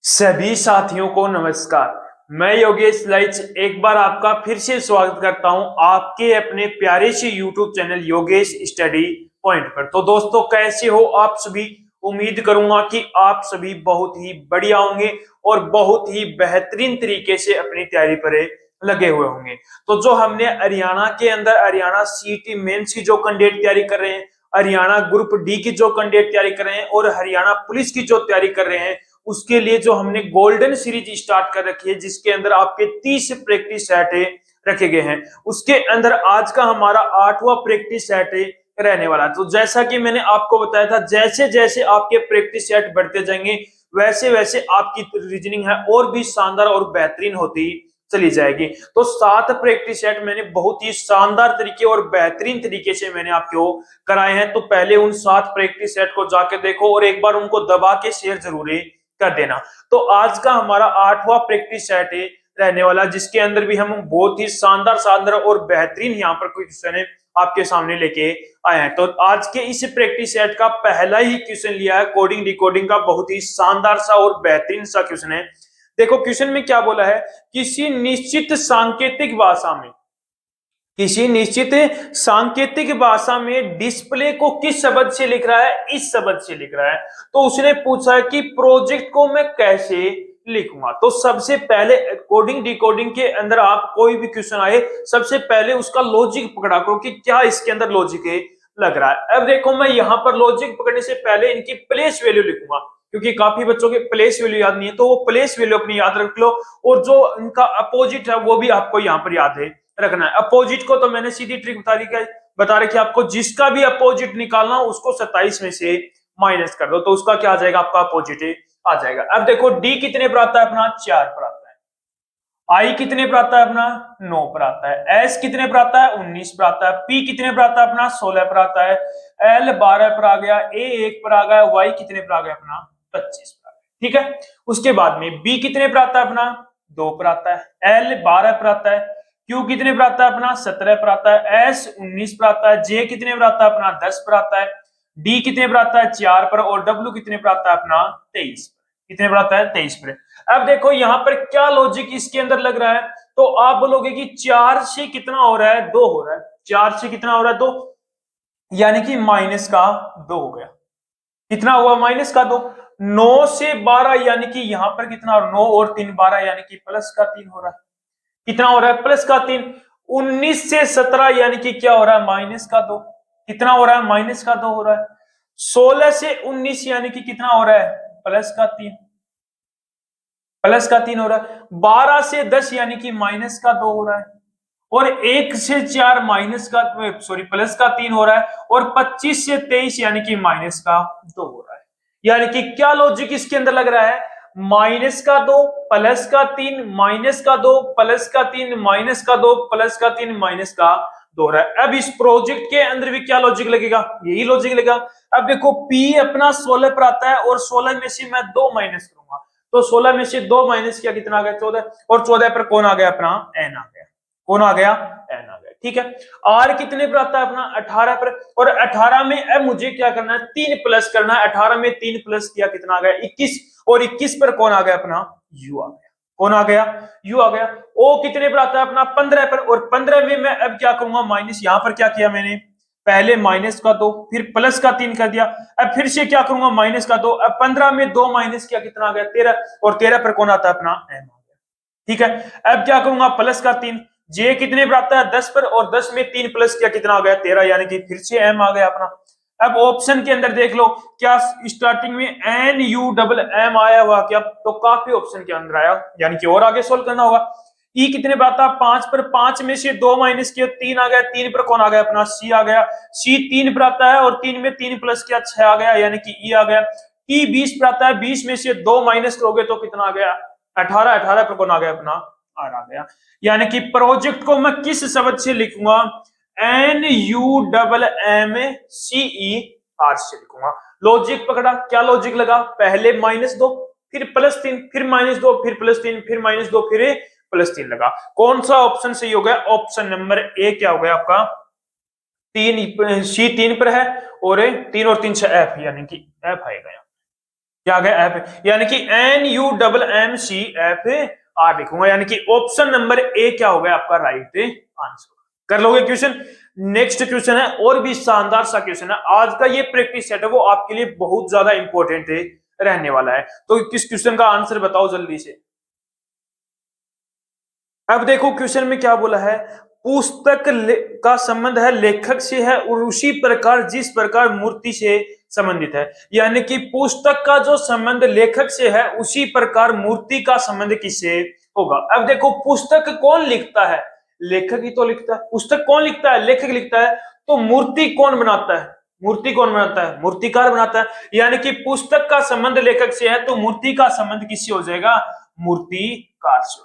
सभी साथियों को नमस्कार। मैं योगेश लाइच एक बार आपका फिर से स्वागत करता हूं आपके अपने प्यारे से YouTube channel Yogesh study point पर। तो दोस्तों, कैसे हो आप सभी? उम्मीद करूंगा कि आप सभी बहुत ही बढ़िया होंगे और बहुत ही बेहतरीन तरीके से अपनी तैयारी पर लगे हुए होंगे। तो जो हमने हरियाणा के अंदर हरियाणा सीईटी मेंस की जो कैंडिडेट तैयारी कर रहे हैं, हरियाणा ग्रुप डी की जो कैंडिडेट तैयारी कर रहे हैं और हरियाणा पुलिस की जो तैयारी कर रहे हैं, उसके लिए जो हमने गोल्डन सीरीज स्टार्ट कर रखी है, जिसके अंदर आपके 30 प्रैक्टिस सेट रखे गए हैं। उसके अंदर आज का हमारा 8वां प्रैक्टिस सेट रहने वाला है। तो जैसा कि मैंने आपको बताया था, जैसे जैसे आपके प्रैक्टिस सेट बढ़ते जाएंगे, वैसे वैसे आपकी रीजनिंग है और भी शानदार और बेहतरीन होती चली जाएगी। तो 7 प्रैक्टिस सेट मैंने बहुत ही शानदार तरीके और बेहतरीन तरीके से मैंने आपको कराए हैं। तो पहले उन 7 प्रैक्टिस सेट को जाके देखो और एक बार उनको दबा के शेयर जरूर कर देना। तो आज का हमारा 8वां प्रैक्टिस सेट रहने वाला, जिसके अंदर भी हम बहुत ही शानदार शानदार और बेहतरीन यहाँ पर कोई क्वेश्चन आपके सामने लेके आए हैं। तो आज के इस प्रैक्टिस सेट का पहला ही क्वेश्चन लिया है कोडिंग डिकोडिंग का, बहुत ही शानदार सा और बेहतरीन सा क्वेश्चन है। देखो क्वेश्चन में क्या बोला है, किसी निश्चित सांकेतिक भाषा में डिस्प्ले को किस शब्द से लिख रहा है? इस शब्द से लिख रहा है। तो उसने पूछा है कि प्रोजेक्ट को मैं कैसे लिखूंगा। तो सबसे पहले कोडिंग डिकोडिंग के अंदर आप कोई भी क्वेश्चन आए, सबसे पहले उसका लॉजिक पकड़ा करो कि क्या इसके अंदर लॉजिक लग रहा है। अब देखो, मैं यहाँ पर लॉजिक पकड़ने से पहले इनकी प्लेस वैल्यू लिखूंगा, क्योंकि काफी बच्चों के प्लेस वैल्यू याद नहीं है। तो वो प्लेस वैल्यू अपनी याद रख लो, और जो इनका अपोजिट है वो भी आपको यहाँ पर याद रखना है। अपोजिट को तो मैंने सीधी ट्रिक बता रखी है आपको, जिसका भी अपोजिट निकालना हो उसको 27 में से माइनस कर दो, तो उसका क्या आ जाएगा? आपका अपोजिट आ जाएगा। अब देखो, डी कितने पर आता है अपना? 4 पर आता है। आई कितने पर आता है अपना? 9 पर आता है। एस कितने पर आता है? 19 पर आता है। पी कितने पर आता है अपना? 16 पर आता है। एल 12 पर आ गया। ए 1 पर आ गया। वाई कितने पर आ गया अपना? 25 पर आ गया। ठीक है। उसके बाद में बी कितने पर आता है अपना? 2 पर आता है। एल 12 पर आता है। क्यू कितने पर आता है अपना? 17 पर आता है। एस 19 पर आता है। जे कितने पर आता है अपना? 10 पर आता है। डी कितने पर आता है? 4 पर। और डब्ल्यू कितने पर आता है अपना? 23 पर। कितने पर आता है? 23 पर। अब देखो यहाँ पर क्या लॉजिक इसके अंदर लग रहा है, तो आप बोलोगे कि 4 से कितना हो रहा है? 2 हो रहा है। 4 से कितना हो रहा है? 2, यानी कि माइनस का 2 हो गया। कितना हुआ? माइनस का 2। 9 से 12 यानी कि यहाँ पर कितना? 9 और 3 12, यानी कि प्लस का 3 हो रहा है। कितना हो रहा है? प्लस का 3। 19 से 17 यानी कि क्या हो रहा है? माइनस का 2। कितना हो रहा है? माइनस का 2 हो रहा है। 16 से 19 यानी कि कितना हो रहा है? प्लस का 3। प्लस का 3 हो रहा है। 12 से 10 यानी कि माइनस का 2 हो रहा है। और 1 से 4 माइनस का प्लस का 3 हो रहा है। और 25 से 23 यानी कि माइनस का 2 हो रहा है। यानी कि क्या लॉजिक इसके अंदर लग रहा है? माइनस का 2, प्लस का 3, माइनस का 2, प्लस का 3, माइनस का 2, प्लस का 3, माइनस का 2 रहा है। अब इस प्रोजेक्ट के अंदर भी क्या लॉजिक लगेगा? यही लॉजिक लगेगा। अब देखो, पी अपना 16 पर आता है और 16 में से मैं 2 माइनस करूंगा, तो 16 में से 2 माइनस किया, कितना आ गया? 14। और 14 पर कौन आ गया अपना? एन आ गया। कौन आ गया? एन आ गया। ठीक है। आर कितने पर आता है अपना? 18 पर। और 18 में अब मुझे क्या करना है? 3 प्लस करना है। 18 में 3 प्लस किया, कितना आ गया? 21। और 21 पर कौन आ गया अपना? यू आ गया। कौन आ गया? यू आ गया। ओ कितने पर आता है अपना? 15 पर। और 15 में मैं अब क्या करूंगा? माइनस। यहां पर क्या किया मैंने? पहले माइनस का 2, फिर प्लस का 3 कर दिया। अब फिर से क्या करूंगा? माइनस का 2। अब 15 में 2 माइनस किया, कितना आ गया? 13। और 13 पर कौन आता है अपना? एम आ गया। ठीक है। अब क्या करूंगा? प्लस का 3। जे कितने पर आता है? 10 पर। और 10 में 3 प्लस किया, कितना आ गया? 13, यानी कि फिर से एम आ गया अपना। अब ऑप्शन के अंदर देख लो, क्या स्टार्टिंग में एन यू डबल एम आया हुआ क्या? तो काफी ऑप्शन के अंदर आया, यानी कि और आगे सोल्व करना होगा। ई कितने पर आता है? 5 पर। 5 में से 2 माइनस किया, 3 आ गया। 3 पर कौन आ गया अपना? सी आ गया। सी 3 पर आता है और 3 में 3 प्लस किया, 6 आ गया, यानी कि ई आ गया। टी 20 पर आता है। 20 में से 2 माइनस करोगे तो कितना आ गया? 18। 18 पर कौन आ गया अपना? आर आ गया। यानी कि प्रोजेक्ट को मैं किस शब्द से लिखूंगा? N U double M C E R से लिखूंगा। लॉजिक पकड़ा? क्या लॉजिक लगा? पहले -2, फिर +3, फिर -2, फिर +3, फिर -2, फिर +3 लगा। कौन सा ऑप्शन सही हो गया? ऑप्शन नंबर ए क्या हो गया आपका? 3 सी 3 पर है और 3 और 3 से एफ, यानी कि एफ आएगा। क्या आ गया एफ, यानी कि NUMMCF आर लिखूंगा, यानी कि ऑप्शन नंबर ए क्या हो गया आपका राइट आंसर। कर लोगे क्वेश्चन। नेक्स्ट क्वेश्चन है और भी शानदार सा क्वेश्चन है, आज का ये प्रैक्टिस सेट है वो आपके लिए बहुत ज्यादा इंपॉर्टेंट रहने वाला है। तो किस क्वेश्चन का आंसर बताओ जल्दी से। अब देखो क्वेश्चन में क्या बोला है, पुस्तक का संबंध है लेखक से है और उसी प्रकार जिस प्रकार मूर्ति से संबंधित है, यानी कि पुस्तक का जो संबंध लेखक से है उसी प्रकार मूर्ति का संबंध किससे होगा। अब देखो पुस्तक कौन लिखता है, लेखक ही तो लिखता है। पुस्तक कौन लिखता है, लेखक लिखता है। तो मूर्ति कौन बनाता है, मूर्ति कौन बनाता है, मूर्तिकार बनाता है। यानी कि पुस्तक का संबंध लेखक से है तो मूर्ति का संबंध किससे हो जाएगा, मूर्तिकार से।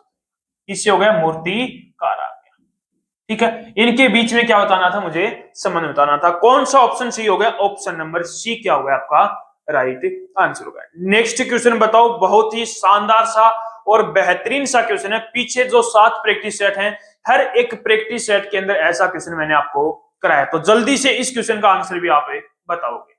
किससे हो गया, मूर्तिकार आ गया। ठीक है, इनके बीच में क्या बताना था मुझे, संबंध बताना था। कौन सा ऑप्शन सी हो गया, ऑप्शन नंबर सी क्या हो गया आपका राइट आंसर हो गया। नेक्स्ट क्वेश्चन बताओ, बहुत ही शानदार सा और बेहतरीन सा क्वेश्चन है। पीछे जो 7 प्रैक्टिस सेट हैं, हर एक प्रैक्टिस सेट के अंदर ऐसा क्वेश्चन मैंने आपको कराया, तो जल्दी से इस क्वेश्चन का आंसर भी आप बताओगे।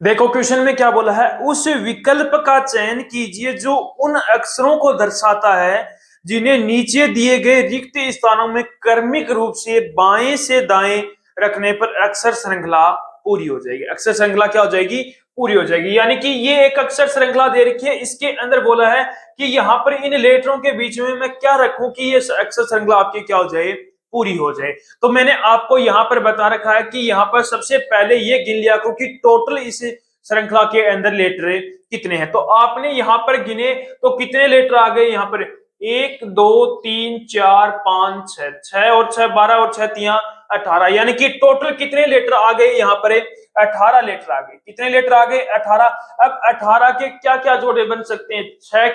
देखो क्वेश्चन में क्या बोला है, उस विकल्प का चयन कीजिए जो उन अक्षरों को दर्शाता है जिन्हें नीचे दिए गए रिक्त स्थानों में क्रमिक रूप से बाएं से दाएं रखने पर अक्षर श्रृंखला पूरी हो जाएगी। अक्षर श्रृंखला क्या हो जाएगी, पूरी हो जाएगी। यानी कि ये एक अक्षर श्रृंखला दे रखी है, इसके अंदर बोला है कि यहाँ पर इन लेटरों के बीच में मैं क्या रखूं कि ये अक्षर श्रृंखला आपकी क्या हो जाए, पूरी हो जाए। तो मैंने आपको यहाँ पर बता रखा है कि यहाँ पर सबसे पहले ये गिन लिया करो कि टोटल इस श्रृंखला के अंदर लेटर कितने हैं। तो आपने यहाँ पर गिने तो कितने लेटर आ गए यहाँ पर, 1 2 3 4 5 6, 6 और 6 12 और 6 3 18, यानी कि टोटल कितने लेटर आ गए यहाँ पर, 18 लेटर आ गए। कितने लेटर आ गए, 18। अब 18 के क्या क्या जोड़े बन सकते हैं, 6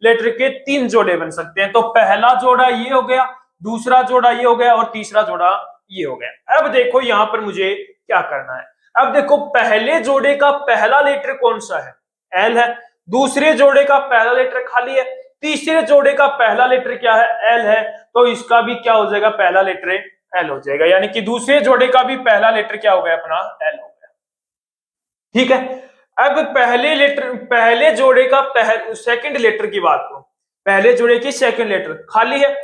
लेटर के 3 जोड़े बन सकते हैं। तो पहला जोड़ा ये हो गया, दूसरा जोड़ा ये हो गया और तीसरा जोड़ा ये हो गया। अब देखो यहां पर मुझे क्या करना है, अब देखो पहले जोड़े का पहला लेटर कौन सा है, एल है। दूसरे जोड़े का पहला लेटर खाली है। तीसरे जोड़े का पहला लेटर क्या है, एल है। तो इसका भी क्या हो जाएगा, पहला लेटर एल हो जाएगा। यानी कि दूसरे जोड़े का भी पहला लेटर क्या हो गया अपना, एल हो गया। ठीक है, अब पहले जोड़े का सेकंड लेटर की बात करूं, पहले जोड़े की सेकंड लेटर खाली है।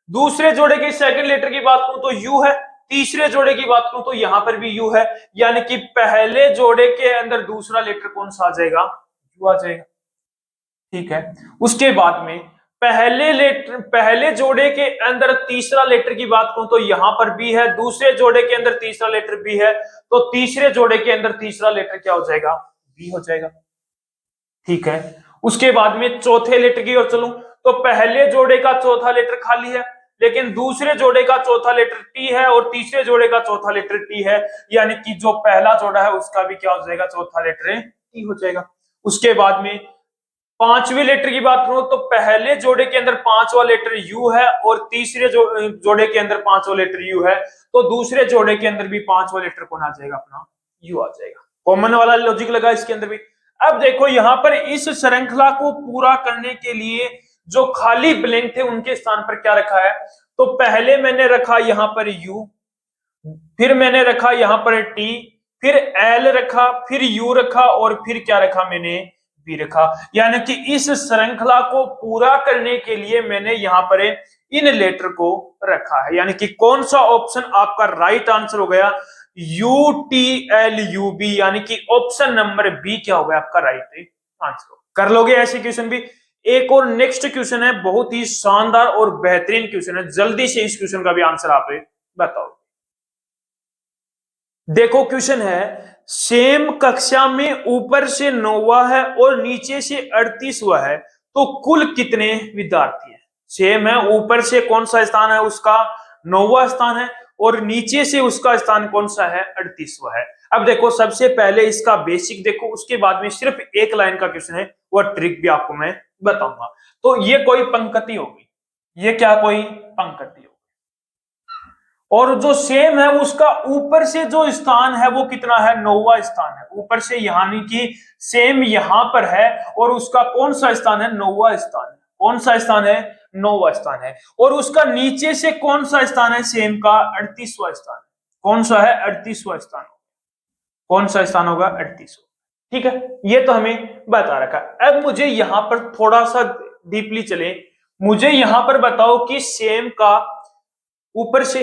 दूसरे जोड़े के सेकंड लेटर की बात करूं तो यू है। तीसरे जोड़े की बात करूं तो यहां पर भी यू है। यानी कि पहले जोड़े के अंदर दूसरा लेटर कौन सा आ जाएगा, यू आ जाएगा। ठीक है, उसके बाद में पहले जोड़े के अंदर तीसरा लेटर की बात करूं तो यहां पर बी है। दूसरे जोड़े के अंदर तीसरा लेटर बी है, तो तीसरे जोड़े के अंदर तीसरा लेटर क्या हो जाएगा, बी हो जाएगा। ठीक है, उसके बाद में चौथे लेटर की ओर चलूं तो पहले जोड़े का चौथा लेटर खाली है, लेकिन दूसरे जोड़े का चौथा लेटर टी है और तीसरे जोड़े का चौथा लेटर टी है। यानी कि जो पहला जोड़ा है उसका भी क्या हो जाएगा, चौथा लेटर टी हो जाएगा। उसके बाद में पांचवें लेटर की बात करूं तो पहले जोड़े के अंदर पांचवा लेटर यू है और तीसरे जोड़े के अंदर पांचवा लेटर यू है, तो दूसरे जोड़े के अंदर भी पांचवा लेटर कौन आ जाएगा, अपना यू आ जाएगा। कॉमन वाला लॉजिक लगा इसके अंदर भी। अब देखो यहां पर इस श्रृंखला को पूरा करने के लिए जो खाली ब्लैंक थे उनके स्थान पर क्या रखा है, तो पहले मैंने रखा यहां पर यू, फिर मैंने रखा यहां पर टी, फिर एल रखा, फिर यू रखा और फिर क्या रखा मैंने, बी रखा। यानी कि इस श्रृंखला को पूरा करने के लिए मैंने यहां पर इन लेटर को रखा है। यानी कि कौन सा ऑप्शन आपका राइट आंसर हो गया, U T L U B, यानी कि ऑप्शन नंबर बी क्या हो गया आपका राइट आंसर। कर लोगे ऐसे क्वेश्चन भी। एक और नेक्स्ट क्वेश्चन है, बहुत ही शानदार और बेहतरीन क्वेश्चन है, जल्दी से इस क्वेश्चन का भी आंसर आप बताओ। देखो क्वेश्चन है, सेम कक्षा में ऊपर से 9वां है और नीचे से 38वां है, तो कुल कितने विद्यार्थी हैं। सेम है, ऊपर से कौन सा स्थान है उसका 9वां स्थान है और नीचे से उसका स्थान कौन सा है, 38वां है। अब देखो सबसे पहले इसका बेसिक देखो, उसके बाद में सिर्फ एक लाइन का क्वेश्चन है, वह ट्रिक भी आपको मैं बताऊंगा। तो ये कोई पंक्ति होगी, ये क्या कोई पंक्ति होगी, और जो सेम है उसका ऊपर से जो स्थान है वो कितना है, 9वां स्थान है ऊपर से, यानी कि सेम यहां पर है और उसका कौन सा स्थान है, 9वां स्थान है। कौन सा स्थान है, 9वां स्थान है। और उसका नीचे से कौन सा स्थान है, सेम का 38वां स्थान। कौन सा है, 38वां स्थान। कौन सा स्थान होगा, 38वां। ठीक है, ये तो हमें बता रखा। अब मुझे यहां पर थोड़ा सा डीपली चले, मुझे यहां पर बताओ कि सेम का ऊपर से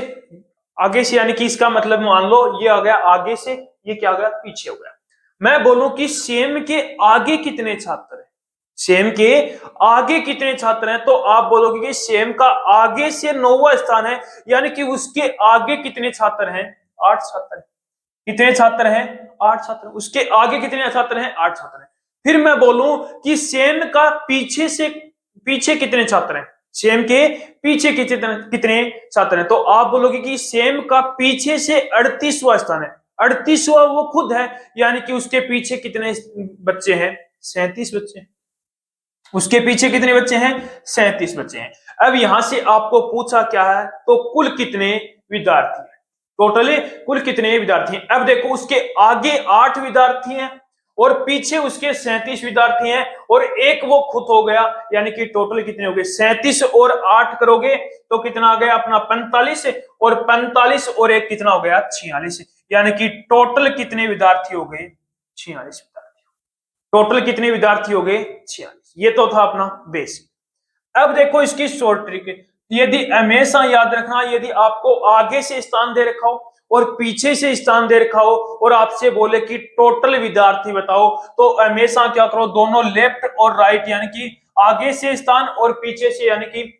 आगे से, यानी कि इसका मतलब मान लो ये आ गया आगे से, ये क्या हो गया पीछे हो गया। मैं बोलूं कि सेम के आगे कितने छात्र हैं, सेम के आगे कितने छात्र हैं, तो आप बोलोगे कि सेम का आगे से 9वां स्थान है, यानी कि उसके आगे कितने छात्र हैं, 8 छात्र। कितने छात्र हैं, 8 छात्र। उसके आगे कितने छात्र हैं, 8 छात्र हैं। फिर मैं बोलूं कि सेम का पीछे कितने छात्र हैं, सेम के पीछे कितने छात्र हैं, तो आप बोलोगे कि सेम का पीछे से 38वां स्थान है। 38वां वो खुद है, यानी कि उसके पीछे कितने बच्चे हैं, 37 बच्चे। उसके पीछे कितने बच्चे हैं, 37 बच्चे हैं। अब यहां से आपको पूछा क्या है, तो कुल कितने विद्यार्थी हैं, टोटली कुल कितने विद्यार्थी हैं। अब देखो उसके आगे 8 विद्यार्थी हैं और पीछे उसके 37 विद्यार्थी हैं और एक वो खुद हो गया, यानी कि टोटल कितने हो गए, 37 और 8 करोगे तो कितना आ गया अपना 45, और 45 और एक कितना हो गया 46, यानी कि टोटल कितने विद्यार्थी हो गए 46 विद्यार्थी। टोटल कितने विद्यार्थी हो गए 46। ये तो था अपना बेसिक। अब देखो इसकी शॉर्ट ट्रिक, यदि हमेशा याद रखना, यदि आपको आगे से स्थान दे रखा हो और पीछे से स्थान दे रखा हो और आपसे बोले कि टोटल विद्यार्थी बताओ, तो हमेशा क्या करो, दोनों लेफ्ट और राइट, यानी कि आगे से स्थान और पीछे से, यानी कि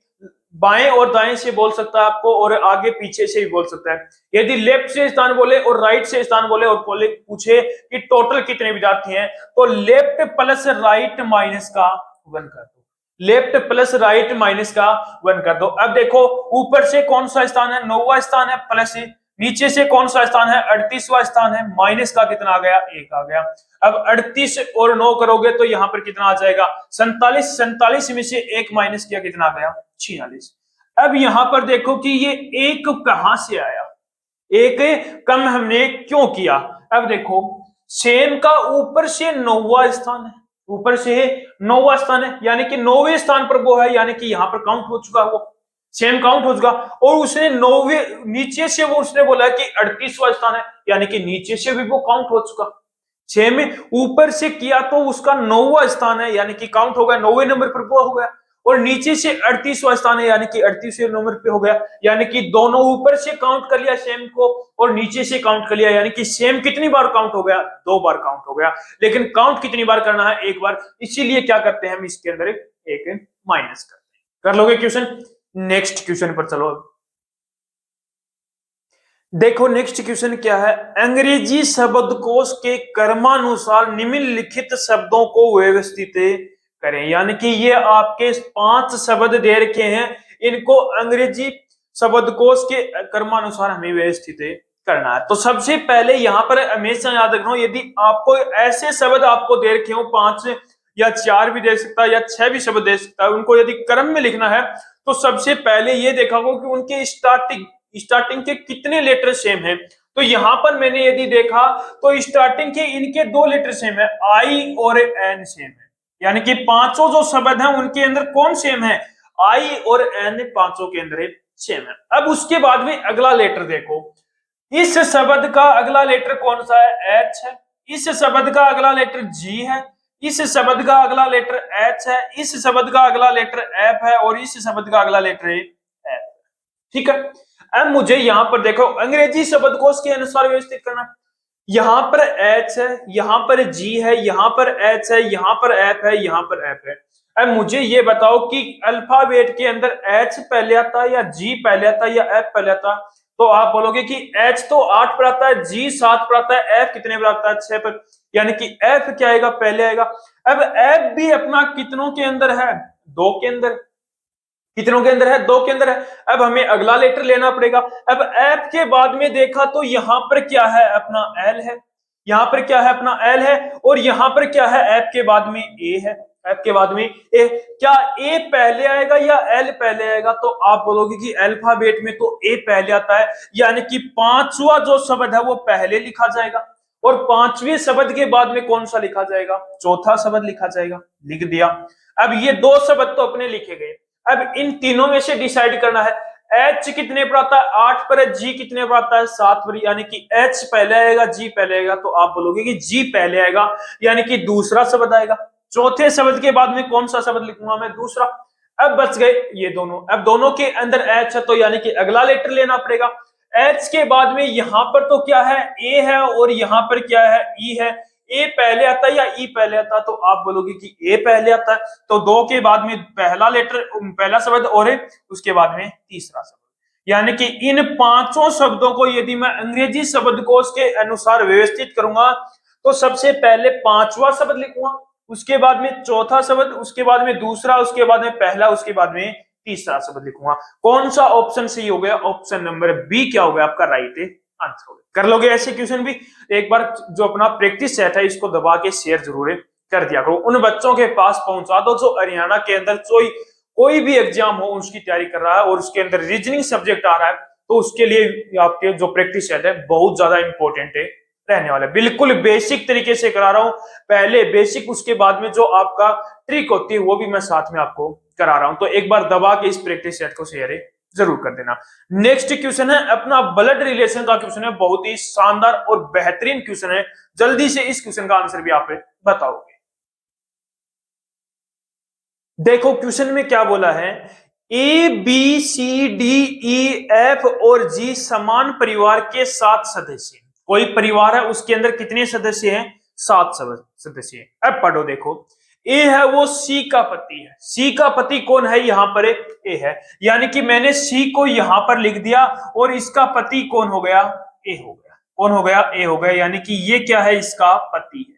बाएं और दाएं से बोल सकता है आपको, और आगे पीछे से भी बोल सकता है। यदि लेफ्ट से स्थान बोले और राइट से स्थान बोले और बोले पूछे कि टोटल कितने विद्यार्थी हैं, तो लेफ्ट प्लस राइट माइनस का 1 कर दो, लेफ्ट प्लस राइट माइनस का 1 कर दो। अब देखो ऊपर से कौन सा स्थान है, 9वां स्थान है, प्लस नीचे से कौन सा स्थान है, 38वां स्थान है, माइनस का कितना आ गया 1 आ गया। अब 38 और 9 करोगे तो यहां पर कितना आ जाएगा 47, 47 में से 1 माइनस किया कितना आ गया 46। अब यहां पर देखो कि ये 1 कहां से आया, 1 कम हमने क्यों किया। अब देखो सेम का ऊपर से 9वां स्थान है, ऊपर से 9वां स्थान है, यानी कि 9वें स्थान पर वो है, यानी कि यहां पर काउंट हो चुका है, वो सेम काउंट हो चुका। और उसने 9वें नीचे से वो उसने बोला कि 38वां स्थान है, यानी कि नीचे से भी वो काउंट हो चुका। सेम ऊपर से किया तो उसका 9वां स्थान है, यानी कि काउंट हो गया, 9वें नंबर पर वो हो गया। और नीचे से 38वां स्थान है, यानी कि 38वें नंबर पे हो गया, यानी कि दोनों ऊपर से काउंट कर लिया सेम को और नीचे से काउंट कर लिया, यानी कि सेम कितनी बार काउंट हो गया, 2 बार काउंट हो गया। लेकिन काउंट कितनी बार करना है, 1 बार, इसीलिए क्या करते हैं हम इसके अंदर एक माइनस करते हैं। कर लोगे क्वेश्चन, नेक्स्ट क्वेश्चन पर चलो। देखो नेक्स्ट क्वेश्चन क्या है, अंग्रेजी शब्दकोश के क्रमानुसार निम्नलिखित शब्दों को व्यवस्थित करें। यानी कि ये आपके 5 शब्द दे रखे हैं, इनको अंग्रेजी शब्दकोश के क्रमानुसार हमें व्यवस्थित करना है। तो सबसे पहले यहां पर हमेशा याद रखना, यदि आपको ऐसे शब्द आपको दे रखे हो 5 या 4 भी दे सकता है या 6 भी शब्द दे सकता है, उनको यदि क्रम में लिखना है तो सबसे पहले ये देखा हो कि उनके स्टार्टिंग के कितने लेटर सेम हैं। तो यहां पर मैंने यदि देखा तो स्टार्टिंग के इनके 2 लेटर सेम है, आई और एन सेम है, यानी कि पांचों जो शब्द हैं उनके अंदर कौन सेम है, आई और एन पांचों के अंदर सेम है। अब उसके बाद में अगला लेटर देखो, इस शब्द का अगला लेटर कौन सा है, एच है। इस शब्द का अगला लेटर जी है। इस शब्द का अगला लेटर एच है। इस शब्द का अगला लेटर एफ है और इस शब्द का अगला लेटर एफ। ठीक है, अब मुझे यहां पर देखो अंग्रेजी शब्दकोश के अनुसार व्यवस्थित करना। यहां पर एच है, यहां पर जी है, यहां पर एच है, यहां पर एफ है, यहां पर एफ है। अब मुझे ये बताओ कि अल्फाबेट के अंदर एच पहले आता है या जी पहले आता है या एफ पहले आता है। तो आप बोलोगे कि एच तो 8 पर आता है, जी 7 पर आता है, एफ कितने पर आता है 6 पर, यानी कि एफ क्या आएगा पहले आएगा। अब एफ भी अपना कितनों के अंदर है, 2 के अंदर। कितनों के अंदर है, 2 के अंदर है। अब हमें अगला लेटर लेना पड़ेगा। अब एफ के बाद में देखा तो यहां पर क्या है अपना एल है, यहां पर क्या है अपना एल है, और यहां पर क्या है एफ के बाद में ए है, एफ के बाद में ए। क्या ए पहले आएगा या एल पहले आएगा, तो आप बोलोगे कि अल्फाबेट में तो ए पहले आता है, यानी कि 5वां जो शब्द है वो पहले लिखा जाएगा और 5वें शब्द के बाद में कौन सा लिखा जाएगा, चौथा शब्द लिखा जाएगा। लिख दिया। अब ये 2 शब्द तो अपने लिखे गए, अब इन तीनों में से डिसाइड करना है H कितने पर आता है 8 पर है, G कितने पर आता है 7 पर, यानी कि H पहले आएगा G पहले आएगा, तो आप बोलोगे कि G पहले आएगा यानी कि दूसरा शब्द आएगा। चौथे शब्द के बाद में कौन सा शब्द लिखूंगा मैं, दूसरा। अब बच गए ये दोनों, अब दोनों के अंदर H है तो यानी कि अगला लेटर लेना पड़ेगा। H के बाद में यहां पर तो क्या है A है और यहां पर क्या है E है। ए पहले आता है या ई पहले आता है, तो आप बोलोगे कि ए पहले आता है, तो दो के बाद में पहला लेटर पहला शब्द और उसके बाद में तीसरा शब्द, यानी कि इन पांचों शब्दों को यदि मैं अंग्रेजी शब्दकोश के अनुसार व्यवस्थित करूंगा तो सबसे पहले पांचवा शब्द लिखूंगा, उसके बाद में चौथा शब्द, उसके बाद में दूसरा, उसके बाद में पहला, उसके बाद में तीसरा शब्द लिखूंगा। कौन सा ऑप्शन सही हो गया, ऑप्शन नंबर बी क्या हो गया आपका राइट आंसर हो गया। कर लोगे ऐसे क्वेश्चन भी, एक बार जो अपना प्रैक्टिस सेट है इसको दबा के शेयर जरूर कर दिया करो, उन बच्चों के पास पहुंचा दो जो हरियाणा के अंदर कोई भी एग्जाम हो उसकी तैयारी कर रहा है और उसके अंदर रीजनिंग सब्जेक्ट आ रहा है, तो उसके लिए आपके जो प्रैक्टिस सेट है बहुत ज्यादा इंपॉर्टेंट है रहने वाला है। बिल्कुल बेसिक तरीके से करा रहा हूं, पहले बेसिक उसके बाद में जो आपका ट्रिक होती है वो भी मैं साथ में आपको करा रहा हूं, तो एक बार दबा के इस प्रैक्टिस सेट को शेयर जरूर कर देना। नेक्स्ट क्वेश्चन है अपना ब्लड रिलेशन का क्वेश्चन है, बहुत ही शानदार और बेहतरीन क्वेश्चन है, जल्दी से इस क्वेश्चन का आंसर भी आप बताओगे। देखो क्वेश्चन में क्या बोला है, A B C D E F और जी समान परिवार के 7 सदस्य, कोई परिवार है उसके अंदर कितने सदस्य हैं, 7 सदस्य। अब पढ़ो, देखो ए है वो सी का पति है, सी का पति कौन है यहाँ पर ए है, यानी कि मैंने सी को यहां पर लिख दिया और इसका पति कौन हो गया, ए हो गया, कौन हो गया, ए हो गया, यानी कि ये क्या है, इसका पति है,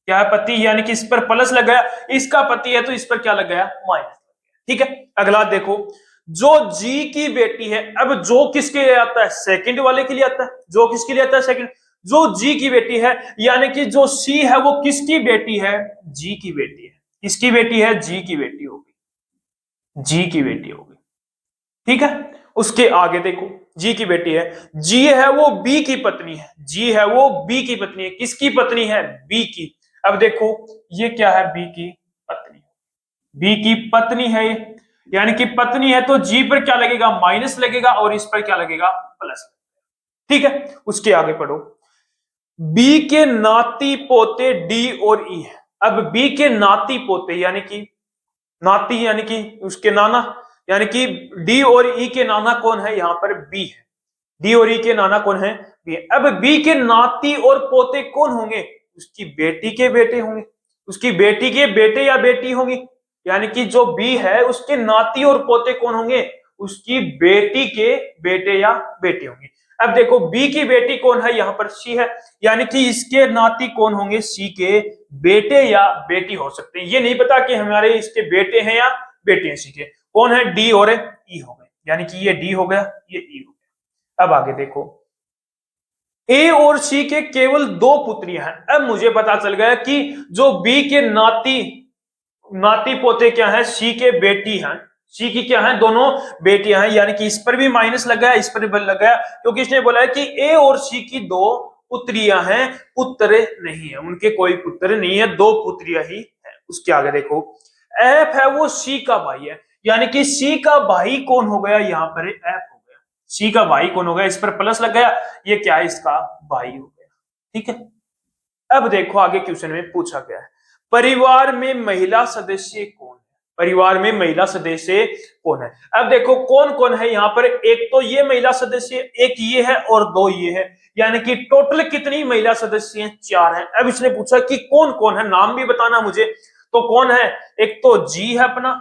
क्या है पति, यानी कि इस पर प्लस लग गया, इसका पति है तो इस पर क्या लग गया, माइनस। ठीक है, अगला देखो, जो जी की बेटी है, अब जो किसके लिए आता है, सेकंड वाले के लिए आता है, जो किसके लिए आता है, सेकंड, जो जी की बेटी है, यानी कि जो सी है वो किसकी बेटी है, जी की बेटी है, किसकी बेटी है, जी की बेटी होगी, जी की बेटी होगी। ठीक है, उसके आगे देखो, जी की बेटी है, जी है वो बी की पत्नी है, जी है वो बी की पत्नी है, किसकी पत्नी है, बी की। अब देखो ये क्या है, बी की पत्नी, बी की पत्नी है, यानी कि पत्नी है तो जी पर क्या लगेगा, माइनस लगेगा और इस पर क्या लगेगा, प्लस। ठीक है, उसके आगे पढ़ो, बी के नाती पोते डी और ई है। अब बी के नाती पोते यानी कि नाती यानी कि उसके नाना, यानी कि डी और ई के नाना कौन है, यहां पर बी है, डी और ई के नाना कौन है, बी है। अब बी के नाती और पोते कौन होंगे, उसकी बेटी के बेटे होंगे, उसकी बेटी के बेटे या बेटी होंगी, यानी कि जो बी है उसके नाती और पोते कौन होंगे, उसकी बेटी के बेटे या बेटी होंगे। अब देखो बी की बेटी कौन है, यहां पर सी है, यानी कि इसके नाती कौन होंगे, सी के बेटे या बेटी हो सकते हैं, ये नहीं पता कि हमारे इसके बेटे हैं या बेटे हैं, सी के कौन है, डी और ई हो गए, यानी कि ये डी हो गया, ये ई हो गया। अब आगे देखो, ए और सी के केवल 2 पुत्रियां हैं। अब मुझे पता चल गया कि जो बी के नाती नाती पोते क्या है, सी के बेटी हैं, सी की क्या है, दोनों बेटियां हैं, यानी कि इस पर भी माइनस लग गया, इस पर भी लग गया, क्योंकि इसने बोला है कि ए और सी की 2 पुत्रियां हैं, पुत्र नहीं है, उनके कोई पुत्र नहीं है, 2 पुत्रियां ही है। उसके आगे देखो, एफ है वो सी का भाई है, यानी कि सी का भाई कौन हो गया, यहां पर एफ हो गया, सी का भाई कौन हो गया, इस पर प्लस लग गया, ये क्या है, इसका भाई हो गया। ठीक है, अब देखो आगे क्वेश्चन में पूछा गया है, परिवार में महिला सदस्य कौन है, परिवार में महिला सदस्य कौन है। अब देखो कौन कौन है यहाँ पर, एक तो ये महिला सदस्य, एक ये है और 2 ये है, यानी कि टोटल कितनी महिला सदस्य हैं, 4 हैं। अब इसने पूछा कि कौन कौन है, नाम भी बताना मुझे, तो कौन है, एक तो जी है अपना,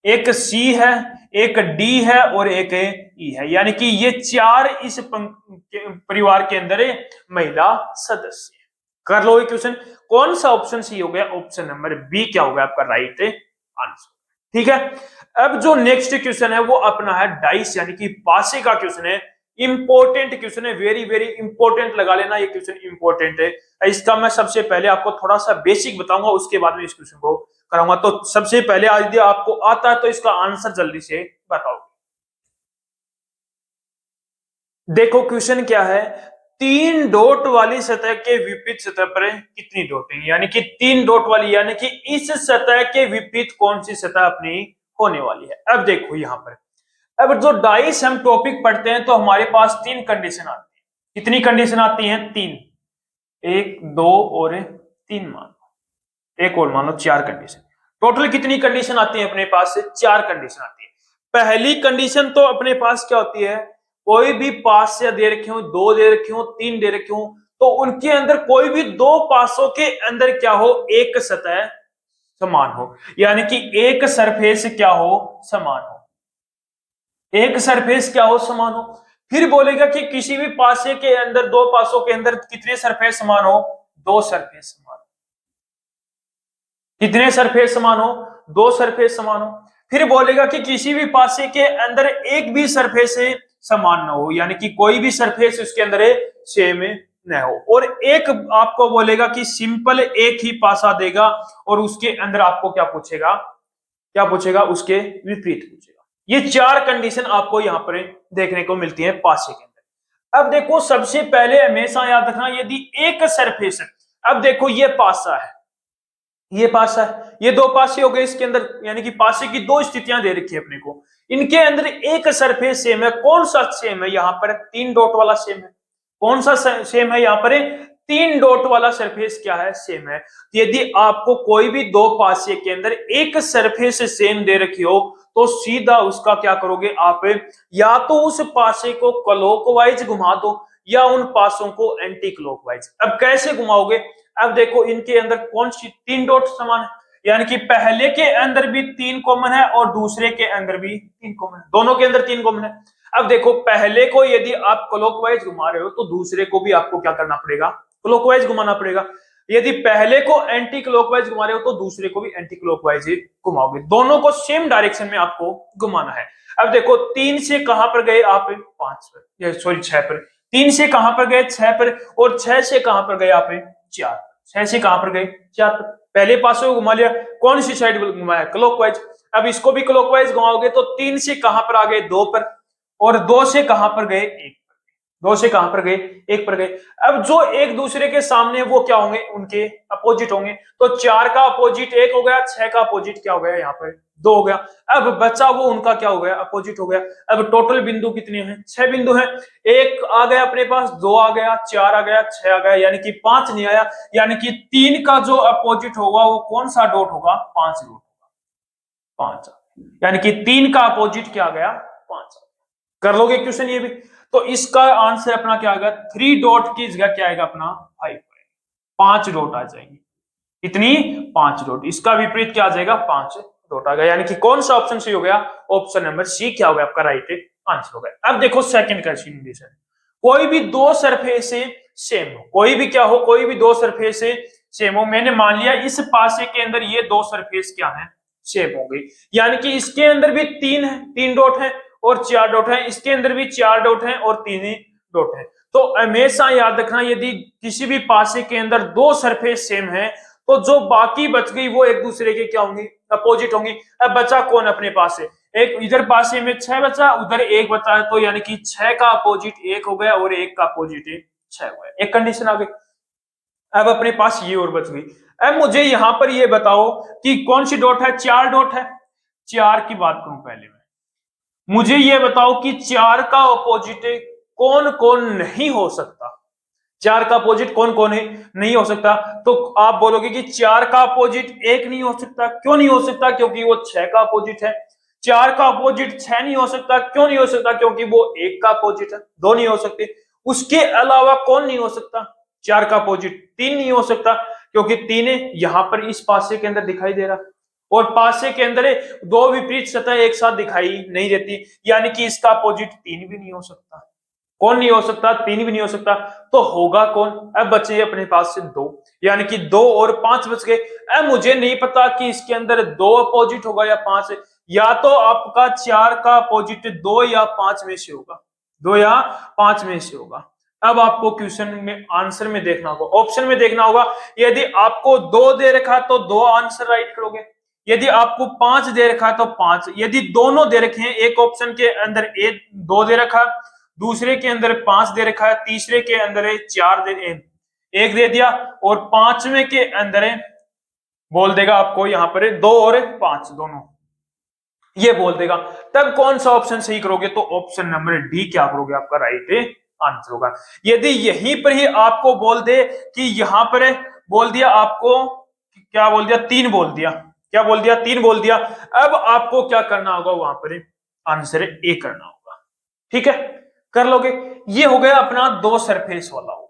एक सी है, एक डी है और एक ई है, यानी कि ये 4 इस परिवार के अंदर महिला सदस्य। कर लो ये क्वेश्चन, कौन सा ऑप्शन सी हो गया, ऑप्शन नंबर बी क्या होगा आपका राइट आंसर। ठीक है, अब जो नेक्स्ट क्वेश्चन है वो अपना है डाइस यानी कि पासे का क्वेश्चन है, इंपॉर्टेंट क्वेश्चन है, वेरी वेरी इंपॉर्टेंट लगा लेना, ये क्वेश्चन इंपॉर्टेंट है। इसका मैं सबसे पहले आपको थोड़ा सा बेसिक बताऊंगा, उसके बाद में इस क्वेश्चन को कराऊंगा। तो सबसे पहले यदि आपको आता है तो इसका आंसर जल्दी से बताओ। देखो क्वेश्चन क्या है, 3 डॉट वाली सतह के विपरीत सतह पर कितनी डॉट है, यानी कि 3 डॉट वाली, यानी कि इस सतह के विपरीत कौन सी सतह अपनी होने वाली है। अब देखो यहां पर अब जो डाइस हम टॉपिक पढ़ते हैं तो हमारे पास तीन कंडीशन आती है। कितनी कंडीशन आती हैं? तीन। एक, दो और तीन मान लो, एक और मान लो, चार कंडीशन। टोटल कितनी कंडीशन आती है अपने पास? से चार कंडीशन आती है। पहली कंडीशन तो अपने पास क्या होती है? कोई भी पास से दे रखे हो, दो दे रखे हो, तीन दे रखे हो, तो उनके अंदर कोई भी दो पासों के अंदर क्या हो? एक सतह समान हो, यानी कि एक सरफेस क्या हो? समान हो। एक सरफेस क्या हो? समान हो। फिर बोलेगा कि किसी भी पासे के अंदर, दो पासों के अंदर कितने सरफेस समान हो? दो सरफेस समान हो। कितने सरफेस समान हो? दो सरफेस समान हो। फिर बोलेगा कि किसी भी पासे के अंदर एक भी सरफेस समान ना हो, यानी कि कोई भी सरफेस उसके अंदर सेम न हो। और एक आपको बोलेगा कि सिंपल एक ही पासा देगा और उसके अंदर आपको क्या पूछेगा? क्या पूछेगा? उसके विपरीत पूछेगा। ये चार कंडीशन आपको यहां पर देखने को मिलती है पासे के अंदर। अब देखो, सबसे पहले हमेशा याद रखना, यदि एक सरफेस है, अब देखो ये पासा है, ये पासा है, ये दो पासे हो गए इसके अंदर, यानी कि पासे की दो स्थितियां दे रखी है अपने को। इनके अंदर एक सरफेस सेम है। कौन सा सेम है? यहां पर तीन डॉट वाला सेम है। कौन सा सेम है? यहां पर तीन डॉट वाला सरफेस क्या है? सेम है। यदि आपको कोई भी दो पासे के अंदर एक सरफेस सेम दे रखी हो, तो सीधा उसका क्या करोगे आप? या तो उस पासे को क्लॉकवाइज घुमा दो, या उन पासों को एंटी क्लॉकवाइज। अब कैसे घुमाओगे? अब देखो, इनके अंदर कौन सी तीन डॉट समान है, यानी कि पहले के अंदर भी तीन कॉमन है और दूसरे के अंदर भी तीन कॉमन है, दोनों के अंदर तीन कॉमन है। अब देखो, पहले को यदि आप क्लॉकवाइज घुमा रहे हो तो दूसरे को भी आपको क्या करना पड़ेगा? क्लॉकवाइज घुमाना पड़ेगा। यदि पहले को एंटी क्लॉकवाइज घुमा रहे हो तो दूसरे को भी एंटी क्लॉकवाइज ही घुमाओगे। दोनों को सेम डायरेक्शन में आपको घुमाना है। अब देखो, तीन से कहां पर गए आप? पांच पर, सॉरी छह पर। तीन से कहां पर गए? छह पर। और छह से कहां पर गए आप? चार। छह से कहां पर गए? चार पर। पहले पासों को घुमा लिया, कौन सी साइड घुमाया? क्लॉकवाइज। अब इसको भी क्लॉकवाइज घुमाओगे तो तीन से कहां पर आ गए? दो पर। और दो से कहां पर गए? एक। दो से कहां पर गए? एक पर गए। अब जो एक दूसरे के सामने वो क्या होंगे? उनके अपोजिट होंगे। तो चार का अपोजिट एक हो गया, छह का अपोजिट क्या हो गया? यहाँ पर दो हो गया। अब बचा वो उनका क्या हो गया? अपोजिट हो गया। अब टोटल बिंदु कितने हैं? छह बिंदु हैं। एक आ गया अपने पास, दो आ गया, चार आ गया, छह आ गया, यानी कि पांच नहीं आया। यानी कि तीन का जो अपोजिट होगा वो कौन सा डॉट होगा? पांच डॉट होगा। पांच। यानी कि तीन का अपोजिट क्या आ गया? पांच। कर लोगे क्वेश्चन ये भी? तो इसका आंसर अपना क्या आएगा? थ्री डॉट की जगह क्या आएगा अपना? फाइव। पांच डॉट आ जाएंगे। कितनी? पांच डॉट। इसका विपरीत क्या आ जाएगा? पांच डॉट आ गया। यानी कि कौन सा ऑप्शन सही हो गया? ऑप्शन नंबर सी क्या हो गया आपका? राइट आंसर हो गया। अब देखो सेकंड क्वेश्चन, कोई भी दो सरफेस सेम हो, कोई भी क्या हो? कोई भी दो सरफेस सेम हो। मैंने मान लिया इस पासे के अंदर ये दो सरफेस क्या है? सेम हो गई। यानी कि इसके अंदर भी तीन है, तीन डॉट है और चार डॉट है, इसके अंदर भी चार डॉट है और तीन ही डॉट है। तो हमेशा याद रखना, यदि किसी भी पासे के अंदर दो सरफेस सेम है तो जो बाकी बच गई वो एक दूसरे के क्या होंगी? अपोजिट होंगी। अब बचा कौन अपने पास से? एक इधर पासे में छह बचा, उधर एक बचा है, तो यानी कि छह का अपोजिट एक हो गया और एक का अपोजिट छह हो गया। एक कंडीशन आ गई। अब अपने पास ये और बच गई। अब मुझे यहां पर ये बताओ कि कौन सी डॉट है? चार डॉट है। चार की बात करूं पहले मैं, मुझे ये बताओ कि चार का अपोजिट कौन कौन नहीं हो सकता? चार का अपोजिट कौन कौन है? नहीं हो सकता। तो आप बोलोगे कि चार का अपोजिट एक नहीं हो सकता। क्यों नहीं हो सकता? क्योंकि वो छह का अपोजिट है। चार का अपोजिट छह नहीं हो सकता। क्यों नहीं हो सकता? क्योंकि वो एक का अपोजिट है। दो नहीं हो सकते। उसके अलावा कौन नहीं हो सकता? चार का अपोजिट तीन नहीं हो सकता, क्योंकि तीन यहां पर इस पासे के अंदर दिखाई दे रहा, और पासे के अंदर दो विपरीत सतह एक साथ दिखाई नहीं देती, यानी कि इसका अपोजिट तीन भी नहीं हो सकता। कौन नहीं हो सकता? तीन भी नहीं हो सकता। तो होगा कौन? अब बचे अपने पास से दो, यानी कि दो और पांच बच गए। अब मुझे नहीं पता कि इसके अंदर दो अपोजिट होगा या पांच, या तो आपका चार का अपोजिट दो या पांच में से होगा, दो या पांच में से होगा। अब आपको क्वेश्चन में आंसर में देखना होगा, ऑप्शन में देखना होगा। यदि आपको दो दे रखा तो दो आंसर राइट करोगे, यदि आपको पांच दे रखा तो पांच, यदि दोनों दे रखे हैं, एक ऑप्शन के अंदर एक दो दे रखा, दूसरे के अंदर पांच दे रखा है, तीसरे के अंदर चार दे एक दे दिया, और पांचवें के अंदर बोल देगा आपको यहां पर दो और पांच दोनों। ये बोल देगा। तब कौन सा ऑप्शन सही करोगे? तो ऑप्शन नंबर डी क्या करोगे, आपका राइट आंसर होगा। यदि यहीं पर ही आपको बोल दे कि यहां पर बोल दिया आपको, क्या बोल दिया, 3 बोल दिया, क्या बोल दिया, 3 बोल दिया, अब आपको क्या करना होगा, वहां पर आंसर ए करना होगा। ठीक है, कर लोगे। ये हो गया अपना दो सरफेस वाला हो गया।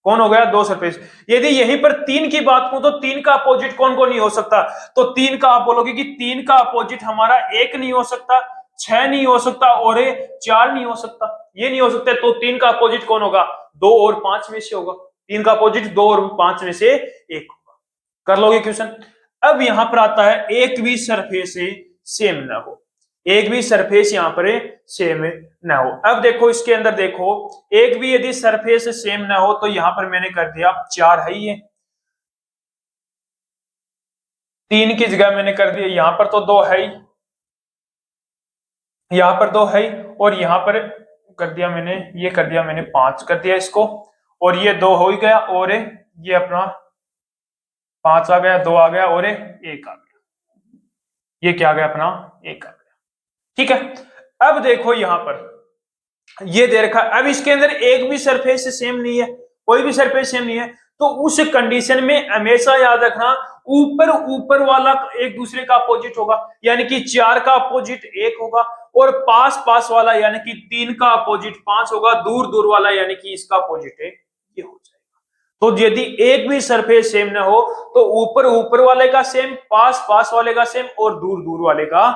कौन हो गया? दो सरफेस। यदि यहीं पर 3 की बात करूं तो 3 का अपोजिट कौन कौन नहीं हो सकता? तो 3 का आप बोलोगे कि 3 का अपोजिट हमारा 1 नहीं हो सकता, 6 नहीं हो सकता और 4 नहीं हो सकता, ये नहीं हो सकता। तो 3 का अपोजिट कौन होगा? 2 और 5 में से होगा। 3 का अपोजिट 2 और 5 में से 1 होगा। कर लोगे क्वेश्चन। अब यहां पर आता है एक भी सरफेस सेम ना हो, एक भी सरफेस यहां पर सेम ना हो। अब देखो इसके अंदर देखो, एक भी यदि सरफेस सेम ना हो तो यहां पर मैंने कर दिया 4 है, ये 3 की जगह मैंने कर दिया, यहां पर तो 2 है ही, यहां पर 2 है ही, और यहां पर कर दिया मैंने, ये कर दिया मैंने 5 कर दिया इसको, और ये 2 हो ही गया, और ये अपना 5 आ गया, 2 आ गया और 1 आ गया, ये क्या आ गया अपना 1 आ गया। ठीक है, अब देखो यहां पर ये दे रखा, अब इसके अंदर एक भी सरफेस सेम नहीं है, कोई भी सरफेस सेम नहीं है, तो उस कंडीशन में हमेशा याद रखना ऊपर ऊपर वाला एक दूसरे का अपोजिट होगा, यानी कि 4 का अपोजिट 1 होगा, और पास पास वाला यानी कि 3 का अपोजिट 5 होगा, दूर दूर वाला यानी कि इसका अपोजिट है ये हो जाएगा। तो यदि एक भी सरफेस सेम ना हो तो ऊपर ऊपर वाले का सेम, पास पास वाले का सेम और दूर दूर वाले का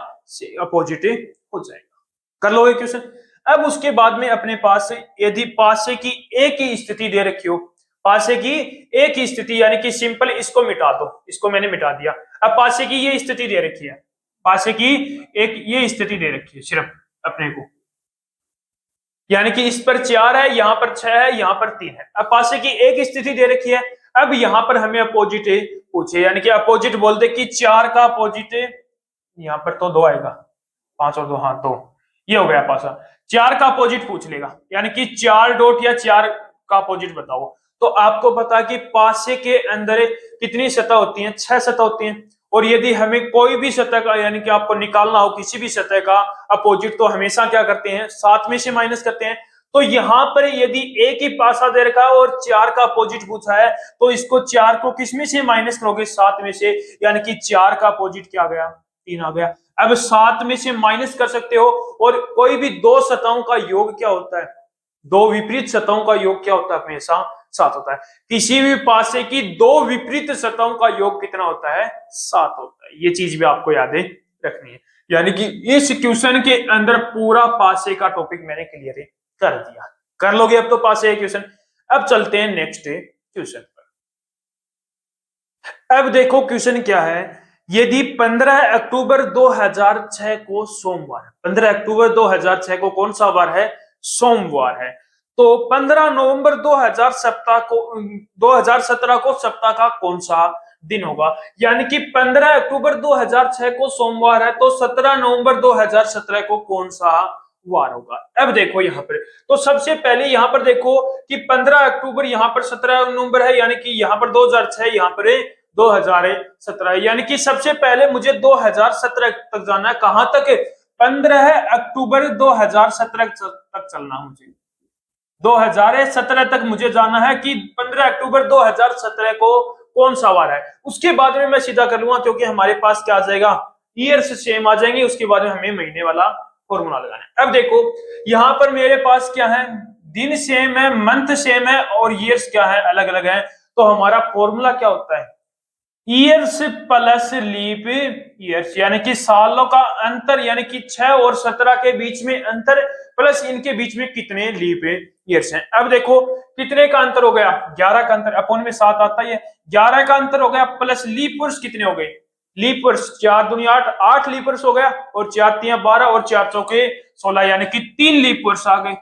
अपोजिट हो जाएगा। कर लोगे क्वेश्चन। अब उसके बाद में अपने पास से यदि पासे की एक ही स्थिति दे रखी हो, पासे की एक ही स्थिति यानी कि सिंपल इसको मिटा दो, इसको मैंने मिटा दिया। अब पासे की ये स्थिति दे रखी है, पासे की एक ये स्थिति दे रखी है सिर्फ अपने को, यानी कि इस पर 4 है, यहां पर 6 है, यहां पर 3 है। अब पासे की एक स्थिति दे रखी है, अब यहां पर हमें अपोजिट पूछे, यानी कि अपोजिट बोल दे कि 4 का अपोजिट, यहां पर तो 2 आएगा, 5 और 2, हाँ 2, ये हो गया पासा। 4 का अपोजिट पूछ लेगा, यानी कि 4 डॉट या 4 का अपोजिट बताओ। तो आपको पता कि पासे के अंदर कितनी सतह होती है? 6 सतह होती हैं, और यदि हमें कोई भी सतह का यानी कि आपको निकालना हो किसी भी सतह का अपोजिट, तो हमेशा क्या करते हैं? 7 में से माइनस करते हैं। तो यहां पर यदि एक ही पासा दे रखा है और 4 का अपोजिट पूछा है, तो इसको 4 को किस में से माइनस करोगे? 7 में से, यानी कि 4 का अपोजिट क्या आ गया? 3 आ गया। अब 7 में से माइनस कर सकते हो, और कोई भी दो सतहों का योग क्या होता है? दो विपरीत सतहों का योग क्या होता है? हमेशा 7 होता है। किसी भी पासे की दो विपरीत सतहों का योग कितना होता है? 7 होता है। ये चीज भी आपको याद रखनी है। यानी कि इस क्वेश्चन के अंदर पूरा पासे का टॉपिक मैंने क्लियर कर दिया। कर लोगे अब तो पासे क्वेश्चन। अब चलते हैं नेक्स्ट क्वेश्चन पर। अब देखो क्वेश्चन क्या है। यदि 15 अक्टूबर 2006 को सोमवार, 15 अक्टूबर 2006 को कौन सा वार है? सोमवार है। तो 15 नवंबर 2017 को सप्ताह का कौन सा दिन होगा? यानी कि 15 अक्टूबर 2006 को सोमवार है, तो 17 नवंबर 2017 को कौन सा वार होगा? अब देखो यहां पर, तो सबसे पहले यहां पर देखो कि 15 अक्टूबर यहां पर 17 नवंबर है, यानी कि यहां पर 2006, यहां पर 2017, यानी कि सबसे पहले मुझे 2017 तक जाना है। कहां तक? 15 अक्टूबर 2017 तक चलना है मुझे, 2017 तक मुझे जाना है कि 15 अक्टूबर 2017 को कौन सा वार है। उसके बाद में मैं सीधा कर लूंगा, क्योंकि हमारे पास क्या आ जाएगा? ईयर्स सेम आ जाएंगे। उसके बाद में हमें महीने वाला फॉर्मूला लगाना है। अब देखो यहां पर मेरे पास क्या है? दिन सेम है, मंथ सेम है, और ईयर्स क्या है? अलग अलग है। तो हमारा फॉर्मूला क्या होता है? ईयर्स प्लस लीप ईयर्स, यानी कि सालों का अंतर, यानी कि 6 और 17 के बीच में अंतर, प्लस इनके बीच में कितने लीप ईयर्स हैं। अब देखो कितने का अंतर हो गया? 11 का अंतर, अपॉन में 7 आता है, 11 का अंतर हो गया, प्लस लीप ईयर्स कितने हो गए? लीप ईयर्स 4 दूनी 8, 8 लीप ईयर्स हो गया, और 4 तिया 12 और 4 चौके 16, यानी कि 3 लीप ईयर्स आ गए,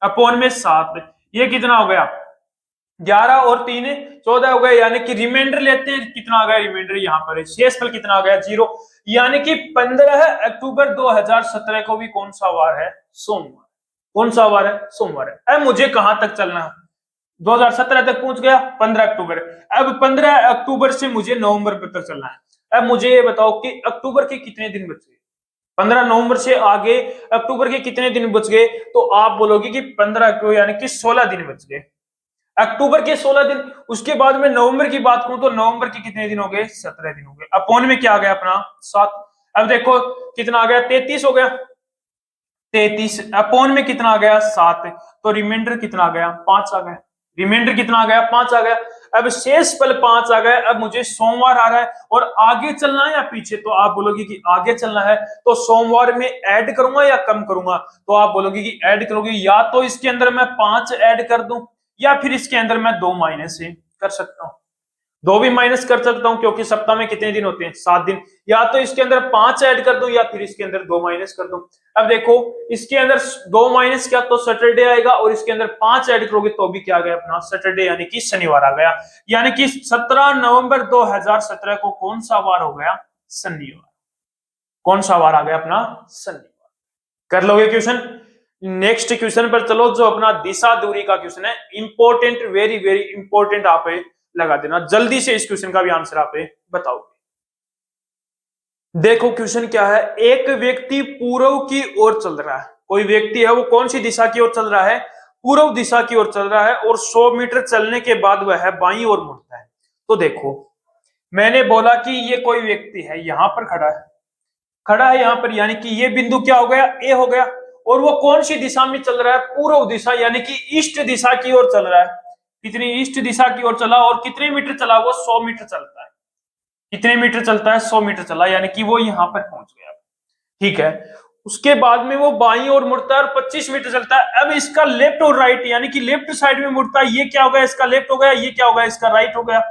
अपॉन में 7। ये कितना हो गया? 11 और 3 14 हो गए, यानी कि रिमाइंडर लेते हैं, कितना आ गया रिमाइंडर? यहाँ पर शेषफल कितना आ गया? 0। यानी कि 15 अक्टूबर 2017 को भी कौन सा वार है? सोमवार। कौन सा वार है? सोमवार है। अब मुझे कहां तक चलना है? 2017 तक पहुंच गया, 15 अक्टूबर। अब 15 अक्टूबर से मुझे नवंबर तक चलना है। अब मुझे ये बताओ कि अक्टूबर के कितने दिन बचे? 15 नवंबर से आगे अक्टूबर के कितने दिन बच गए? तो आप बोलोगे कि 15 को यानी कि 16 दिन बच गए। अक्टूबर के 16 दिन, उसके बाद में नवंबर की बात करूं तो नवंबर के कितने दिन हो गए? 17 दिन हो गए। अपॉन में क्या आ गया अपना? 7। अब देखो कितना आ गया? 33 हो गया। 33 अपॉन में कितना आ गया? 7। तो रिमाइंडर कितना आ गया? 5 आ गया। रिमाइंडर कितना आ गया? 5 आ गया। अब शेष पल 5 आ गया। अब मुझे सोमवार आ रहा है और आगे चलना है या पीछे? तो आप बोलोगे कि आगे चलना है, तो सोमवार में ऐड करूंगा या कम करूंगा? तो आप बोलोगे कि ऐड करोगे, या तो इसके अंदर मैं 5 ऐड कर दूं या फिर इसके अंदर मैं 2 माइनस कर सकता हूं। 2 भी माइनस कर सकता हूं क्योंकि सप्ताह में कितने दिन होते हैं? 7 दिन। या तो इसके अंदर 5 ऐड कर दूं या फिर इसके अंदर 2 माइनस कर दूं। अब देखो इसके अंदर 2 माइनस किया तो सैटरडे आएगा और इसके अंदर 5 ऐड करोगे तो भी क्या आ गया अपना? सैटरडे, यानी कि शनिवार आ गया। यानी कि 17 नवंबर 2017 को कौन सा वार हो गया? शनिवार। कौन सा वार आ गया अपना? शनिवार। कर लोगे क्वेश्चन? नेक्स्ट क्वेश्चन पर चलो, जो अपना दिशा दूरी का क्वेश्चन है, इंपॉर्टेंट, वेरी वेरी इंपॉर्टेंट। आप लगा देना जल्दी से, इस क्वेश्चन का भी आंसर आप बताओगे। देखो क्वेश्चन क्या है, एक व्यक्ति पूर्व की ओर चल रहा है। कोई व्यक्ति है, वो कौन सी दिशा की ओर चल रहा है? पूर्व दिशा की ओर चल रहा है और 100 मीटर चलने के बाद वह बाईं ओर मुड़ता है। तो देखो मैंने बोला कि ये कोई व्यक्ति है, यहां पर खड़ा है यहां पर, यानी कि ये बिंदु क्या हो गया? ए हो गया। और वो कौन सी दिशा में चल रहा है? पूर्व दिशा, यानी कि ईस्ट दिशा की ओर चल रहा है। कितनी? ईस्ट दिशा की ओर चला। और कितने मीटर चला? वो 100 मीटर चलता है। कितने मीटर चलता है? 100 मीटर चला, यानी कि वो यहां पर पहुंच गया। ठीक है। उसके बाद में वो बाईं ओर मुड़ता है और 25 मीटर चलता है। अब इसका लेफ्ट और राइट, यानी कि लेफ्ट साइड में मुड़ता है। ये क्या हो गया? इसका लेफ्ट हो गया। ये क्या हो गया? इसका राइट हो गया।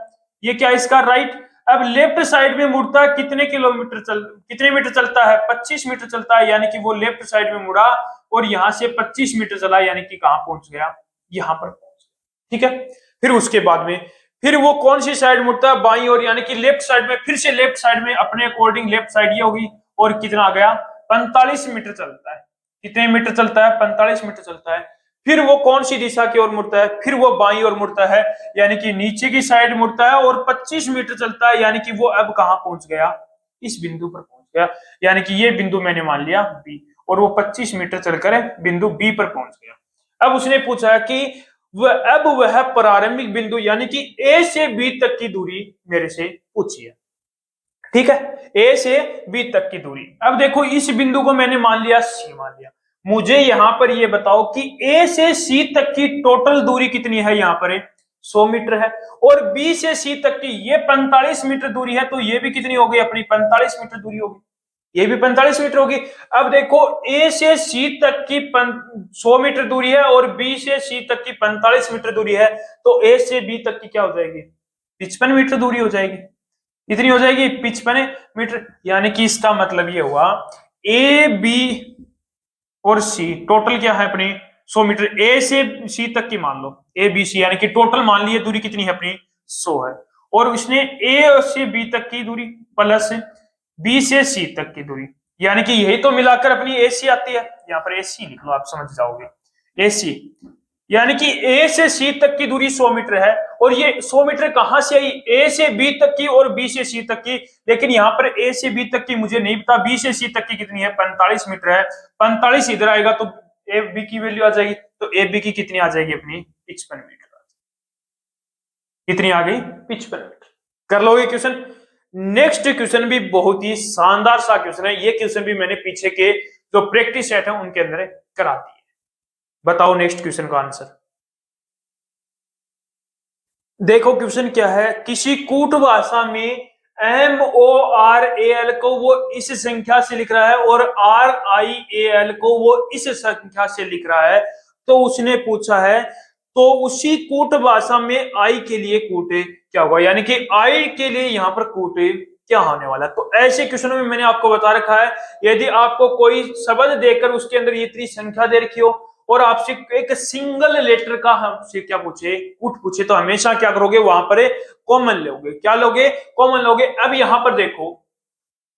ये क्या? इसका राइट। अब लेफ्ट साइड में मुड़ता है, कितने मीटर चलता है? 25 मीटर चलता है, यानी कि वो लेफ्ट साइड में मुड़ा और यहां से 25 मीटर चला, यानी कि कहां पहुंच गया? यहां पर पहुंच गया। ठीक है। फिर उसके बाद में फिर वो कौन सी साइड मुड़ता है? बाईं ओर, यानी कि लेफ्ट साइड में। फिर से लेफ्ट साइड में अपने अकॉर्डिंग लेफ्ट साइड ये होगी। और कितना आ गया? 45 मीटर चलता है। कितने मीटर चलता है? 45 मीटर चलता है। फिर वो कौन सी दिशा की ओर मुड़ता है? फिर वो बाईं ओर मुड़ता है, यानी कि नीचे की साइड मुड़ता है और 25 मीटर चलता है, यानी कि वो अब कहां पहुंच गया? इस बिंदु पर पहुंच गया। यानी कि ये बिंदु मैंने मान लिया बी, और वो 25 मीटर चलकर बिंदु बी पर पहुंच गया। अब उसने पूछा कि वह प्रारंभिक बिंदु, यानी कि ए से बी तक की दूरी मेरे से पूछी है। ठीक है। ए से बी तक की दूरी। अब देखो इस बिंदु को मैंने मान लिया सी मान लिया। मुझे यहां पर ये बताओ कि ए से सी तक की टोटल दूरी कितनी है? यहां पर 100 मीटर है। और बी से सी तक की ये 45 मीटर दूरी है, तो ये भी कितनी हो गई अपनी? 45 मीटर दूरी होगी। ये भी 45 मीटर होगी। अब देखो ए से सी तक की 100 मीटर दूरी है और बी से सी तक की 45 मीटर दूरी है, तो ए से बी तक की क्या हो जाएगी? 55 मीटर दूरी हो जाएगी। इतनी हो जाएगी 55 मीटर। यानी कि इसका मतलब ये हुआ ए बी और सी टोटल क्या है अपनी? 100 मीटर। ए से सी तक की मान लो, ए बी सी, यानी कि टोटल मान लिए दूरी कितनी है अपनी? 100 है। और उसने ए से बी तक की दूरी प्लस बी से सी तक की दूरी, यानी कि यही तो मिलाकर अपनी ए सी आती है। यहाँ पर ए सी लिख लो, आप समझ जाओगे। ए सी यानी कि ए से सी तक की दूरी 100 मीटर है। और ये 100 मीटर कहां से आई? ए से बी तक की और बी से सी तक की। लेकिन यहाँ पर ए से बी तक की मुझे नहीं पता, बी से सी तक की कितनी है? 45 मीटर है। 45 इधर आएगा तो ए बी की वैल्यू आ जाएगी, तो ए बी की कितनी आ जाएगी अपनी? 55 मीटर। कितनी आ गई? 55 मीटर। कर लोगे क्वेश्चन? नेक्स्ट क्वेश्चन भी बहुत ही शानदार सा क्वेश्चन है। ये क्वेश्चन भी मैंने पीछे के जो प्रैक्टिस सेट है उनके अंदर करा दी है। बताओ नेक्स्ट क्वेश्चन का आंसर। देखो क्वेश्चन क्या है, किसी कूट भाषा में MORAL को वो इस संख्या से लिख रहा है और RIAL को वो इस संख्या से लिख रहा है। तो उसने पूछा है, तो उसी कूट भाषा में आई के लिए कूट क्या होगा? यानी कि आई के लिए यहाँ पर कूट क्या होने वाला है? तो ऐसे क्वेश्चनों में मैंने आपको बता रखा है, यदि आपको कोई शब्द देकर उसके अंदर इतनी संख्या दे रखी हो और आपसे एक सिंगल लेटर का हमसे क्या पूछे? कूट पूछे, तो हमेशा क्या करोगे? वहां पर कॉमन लोगे। क्या लोगे? कॉमन लोगे। अब यहां पर देखो,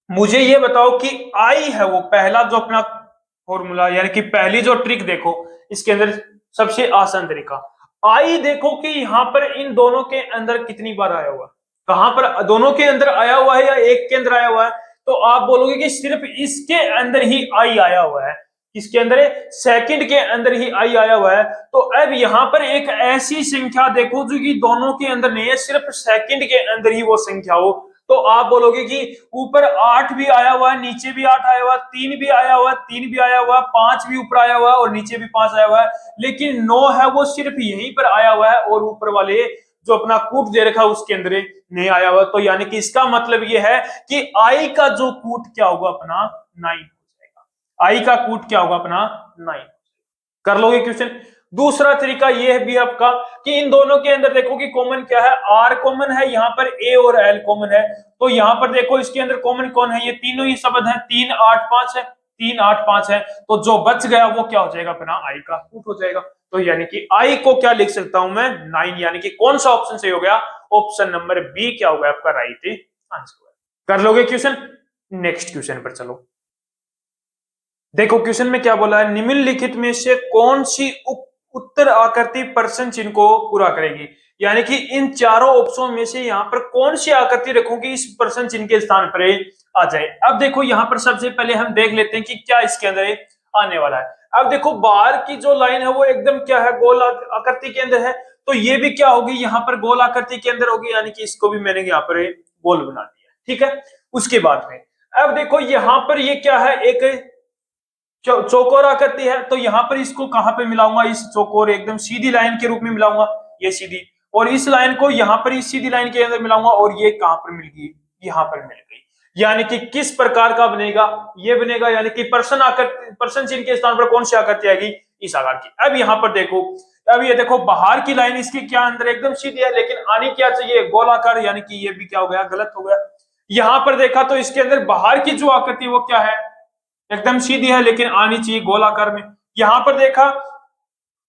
मुझे ये बताओ कि आई है वो पहला जो अपना फॉर्मूला, यानी कि पहली जो ट्रिक देखो इसके अंदर, सबसे आसान तरीका। आई देखो कि यहां पर इन दोनों के अंदर कितनी बार आया हुआ, कहां पर दोनों के अंदर आया हुआ है या एक के अंदर आया हुआ है? तो आप बोलोगे कि सिर्फ इसके अंदर ही आई आया हुआ है, इसके अंदर सेकंड के अंदर ही आई आया हुआ है। तो अब यहां पर एक ऐसी संख्या देखो जो कि दोनों के अंदर नहीं है, सिर्फ सेकंड के अंदर ही वो संख्या हो, तो आप बोलोगे कि ऊपर 8 भी आया हुआ है, नीचे भी 8 आया हुआ है, 3 भी आया हुआ है, 3 भी आया हुआ है, 5 भी ऊपर आया हुआ है और नीचे भी 5 आया हुआ है, लेकिन 9 है वो सिर्फ यहीं पर आया हुआ है और ऊपर वाले जो अपना कूट दे रखा है उसके अंदर नहीं आया हुआ। तो यानी कि इसका मतलब ये है कि आई का जो कूट क्या होगा अपना 9 हो जाएगा, आई का कूट क्या होगा अपना 9। कर लोगे क्वेश्चन। दूसरा तरीका ये है भी आपका कि इन दोनों के अंदर देखो कि कॉमन क्या है, आर कॉमन है, यहाँ पर ए और एल कॉमन है, तो यहाँ पर देखो इसके अंदर कॉमन कौन है, ये तीनों ही शब्द है, 3 8 5 है, 3 8 5 है, तो जो बच गया वो क्या हो जाएगा अपना आई का कूट हो जाएगा। तो यानी कि आई को क्या लिख सकता हूं मैं 9, यानी कि कौन सा ऑप्शन सही हो गया, ऑप्शन नंबर बी क्या होगा आपका राइट आंसर। कर लोगे क्वेश्चन। नेक्स्ट क्वेश्चन पर चलो। देखो क्वेश्चन में क्या बोला है, निम्नलिखित में से कौन सी उत्तर आकृति प्रश्न चिन्ह को पूरा करेगी, यानी कि इन चारों ऑप्शन में से यहाँ पर कौन सी आकृति रखूंगी इस प्रश्न चिन्ह के स्थान पर आ जाए। अब देखो यहाँ पर सबसे पहले हम देख लेते हैं कि क्या इसके अंदर आने वाला है। अब देखो बाहर की जो लाइन है वो एकदम क्या है, गोल आकृति के अंदर है, तो ये भी क्या होगी यहाँ पर गोल आकृति के अंदर होगी, यानी कि इसको भी मैंने यहाँ पर गोल बना दिया, ठीक है। उसके बाद में अब देखो यहाँ पर ये क्या है, एक चौकोर आकृति है, तो यहाँ पर इसको कहां पे मिलाऊंगा, इस चौकोर एकदम सीधी लाइन के रूप में मिलाऊंगा, ये सीधी, और इस लाइन को यहाँ पर इस सीधी लाइन के अंदर मिलाऊंगा, और ये कहां पर मिल गई, यहाँ पर मिल गई, यानी कि किस प्रकार का बनेगा, ये बनेगा, यानी कि प्रश्न आकृति, प्रश्न चिन्ह के स्थान पर कौन सी आकृति आएगी, इस आकार की। अब यहाँ पर देखो, अब ये देखो बाहर की लाइन इसके क्या अंदर एकदम सीधी है, लेकिन आनी क्या चाहिए गोलाकार, यानी कि ये भी क्या हो गया, गलत हो गया। यहाँ पर देखा तो इसके अंदर बाहर की जो आकृति वो क्या है, एकदम सीधी है, लेकिन आनी चाहिए गोलाकार में। यहां पर देखा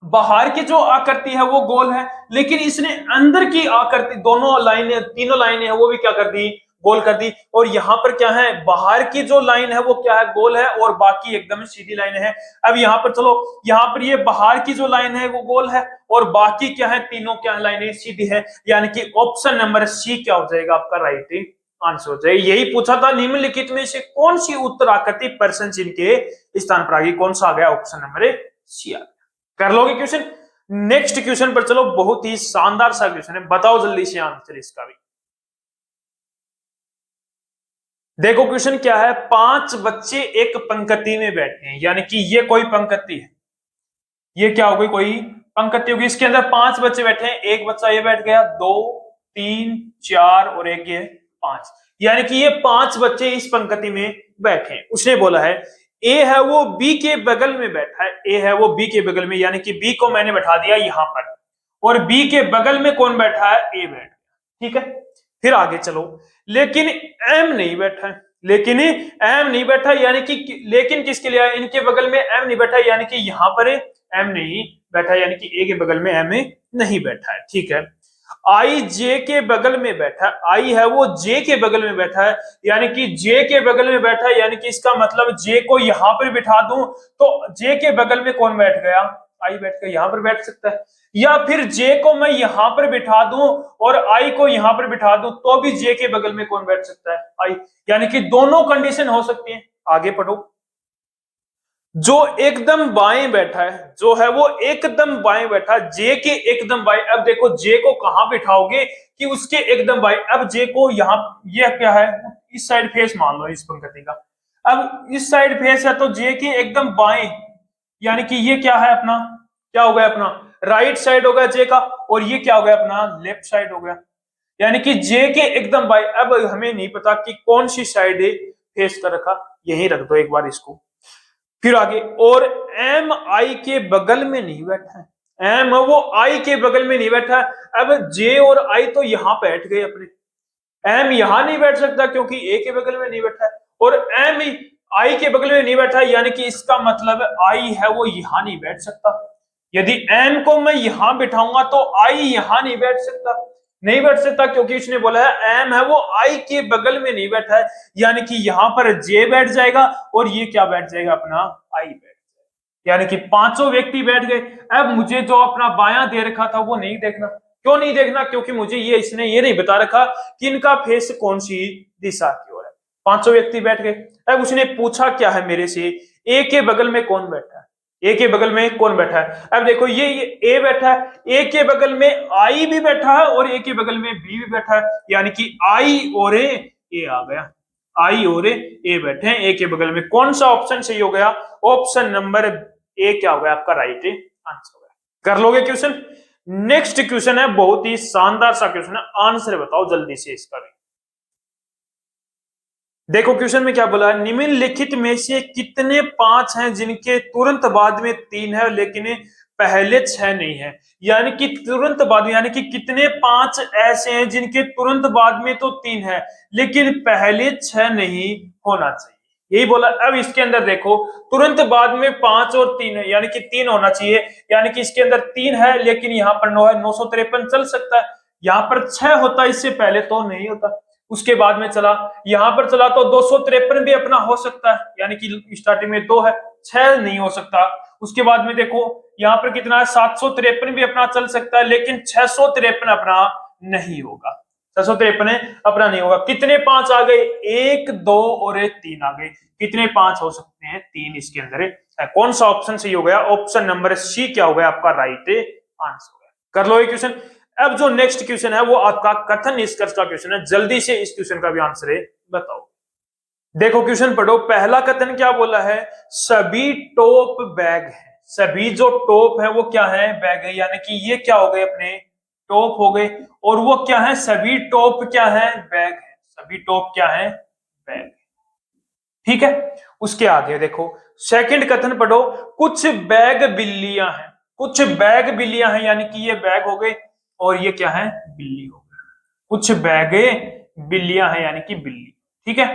बाहर की जो आकृति है वो गोल है, लेकिन इसने अंदर की आकृति, दोनों लाइनें, तीनों लाइनें है वो भी क्या कर दी, गोल कर दी। और यहाँ पर क्या है, बाहर की जो लाइन है वो क्या है, गोल है, और बाकी एकदम सीधी लाइन है। अब यहाँ पर चलो, यहाँ पर ये बाहर की जो लाइन है वो गोल है, और बाकी क्या है, तीनों क्या लाइनें सीधी है, यानी कि ऑप्शन नंबर सी क्या हो जाएगा आपका राइट आंसर हो जाएगा। यही पूछा था, निम्नलिखित में से कौन सी उत्तर आकृति प्रश्न चिन्ह के स्थान पर आ गई, कौन सा आ गया, ऑप्शन नंबर सी आ गया। कर लोगे क्वेश्चन। नेक्स्ट क्वेश्चन पर चलो, बहुत ही शानदार सा क्वेश्चन है, बताओ जल्दी से आंसर इसका भी। देखो क्वेश्चन क्या है, 5 बच्चे एक पंक्ति में बैठे हैं, यानी कि ये कोई पंक्ति है, ये क्या होगी, कोई पंक्ति होगी, इसके अंदर 5 बच्चे बैठे हैं, एक बच्चा ये बैठ गया, 2 3 4 और एक ये 5, यानी कि ये 5 बच्चे इस पंक्ति में बैठे हैं। उसने बोला है ए है वो बी के बगल में बैठा है, ए है वो बी के बगल में, यानी कि बी को मैंने बैठा दिया यहां पर, और बी के बगल में कौन बैठा है, ए बैठ गया, ठीक है। फिर आगे चलो, लेकिन एम नहीं बैठा है, लेकिन एम नहीं बैठा, यानी कि लेकिन किसके लिए, इनके बगल में एम नहीं बैठा, यानी कि यहां पर एम नहीं बैठा, यानी कि ए के बगल में एम नहीं बैठा है, ठीक है। आई जे के बगल में बैठा है, आई है वो जे के बगल में बैठा है, यानी कि जे के बगल में बैठा है, यानी कि इसका मतलब जे को यहां पर बिठा दूं तो जे के बगल में कौन बैठ गया, आई बैठ कर यहां पर बैठ सकता है, या फिर जे को मैं यहां पर बिठा दूं और आई को यहां पर बिठा दूं तो भी जे के बगल में कौन बैठ सकता है, आई, यानी कि दोनों कंडीशन हो सकती है। आगे पढ़ो, जो एकदम बाएं बैठा है, जो है वो एकदम बाएं बैठा है, जे के एकदम बाएं। अब देखो जे को कहां बिठाओगे कि उसके एकदम बाएं, अब जे को यहां, ये क्या है, इस साइड फेस मान लो इस पंक्ति का, अब इस साइड फेस है तो जे के एकदम बाएं, यानी कि ये क्या है अपना, क्या हो गया अपना राइट साइड हो गया जे का, और ये क्या हो गया अपना लेफ्ट साइड हो गया, यानी कि जे के एकदम बाएं। अब हमें नहीं पता कि कौन सी साइड फेस कर रखा, यही रख दो एक बार इसको। फिर आगे, और एम आई के बगल में नहीं बैठा है, एम वो आई के बगल में नहीं बैठा है। अब जे और आई तो यहां बैठ गए अपने, एम यहां नहीं बैठ सकता क्योंकि ए के बगल में नहीं बैठा है, और एम आई के बगल में नहीं बैठा है, यानी कि इसका मतलब आई है वो यहां नहीं बैठ सकता। यदि एम को मैं यहां बिठाऊंगा तो आई यहां नहीं बैठ सकता, नहीं बैठ सकता क्योंकि इसने बोला है एम है वो आई के बगल में नहीं बैठा है, यानी कि यहां पर जे बैठ जाएगा और ये क्या बैठ जाएगा अपना आई बैठ जाएगा, यानी कि पांचों व्यक्ति बैठ गए। अब मुझे जो अपना बायां दे रखा था वो नहीं देखना, क्यों नहीं देखना, क्योंकि मुझे ये इसने ये नहीं बता रखा कि इनका फेस कौन सी दिशा की ओर है। 500 व्यक्ति बैठ गए। अब उसने पूछा क्या है मेरे से, ए के बगल में कौन बैठा है, ए के बगल में कौन बैठा है। अब देखो ये ए बैठा है, ए के बगल में आई भी बैठा है और ए के बगल में बी भी बैठा है, यानी कि आई और ए आ गया, आई और ए बैठे हैं ए के बगल में। कौन सा ऑप्शन सही हो गया, ऑप्शन नंबर ए क्या हो गया आपका राइट आंसर हो गया। कर लोगे क्वेश्चन। नेक्स्ट क्वेश्चन है, बहुत ही शानदार सा क्वेश्चन है, आंसर बताओ जल्दी से इसका भी। देखो क्वेश्चन में क्या बोला है, निम्नलिखित में से कितने 5 हैं जिनके तुरंत बाद में 3 है लेकिन पहले 6 नहीं है। यानी कि तुरंत बाद में, यानी कि कितने 5 ऐसे हैं जिनके तुरंत बाद में तो 3 है लेकिन पहले 6 नहीं होना चाहिए, यही बोला। अब इसके अंदर देखो तुरंत बाद में 5 और 3 है, यानी कि 3 होना चाहिए, यानी कि इसके अंदर 3 है लेकिन यहाँ पर 9 है, 953 चल सकता है। यहाँ पर 6 होता, इससे पहले तो नहीं होता। उसके बाद में चला, यहां पर चला तो 253 भी अपना हो सकता है, यानी कि स्टार्टिंग में 2 है, 6 नहीं हो सकता। उसके बाद में देखो यहाँ पर कितना है, 753 भी अपना चल सकता है लेकिन 653 अपना नहीं होगा, 653 अपना नहीं होगा। कितने 5 आ गए, 1 2 और 3 आ गए। कितने 5 हो सकते हैं, 3 इसके अंदर है। कौन सा ऑप्शन सही हो गया, ऑप्शन नंबर सी क्या हो गया आपका राइट आंसर हो गया। कर लो ये क्वेश्चन। अब जो नेक्स्ट क्वेश्चन है वो आपका कथन निष्कर्ष का क्वेश्चन है, जल्दी से इस क्वेश्चन का भी आंसर है बताओ। देखो क्वेश्चन पढ़ो, पहला कथन क्या बोला है, सभी टॉप बैग है, सभी जो टॉप है वो क्या है, बैग है, यानी कि ये क्या हो गए अपने टॉप हो गए, और वो क्या है, सभी टॉप क्या है, बैग है, सभी टॉप क्या है, बैग। ठीक है, उसके आगे देखो सेकंड कथन पढ़ो, कुछ बैग बिल्लियां हैं, कुछ बैग बिल्लियां हैं, यानी कि ये बैग हो गए और ये क्या है, बिल्ली हो गई। कुछ बैगे बिल्लियां हैं यानी कि बिल्ली। ठीक है,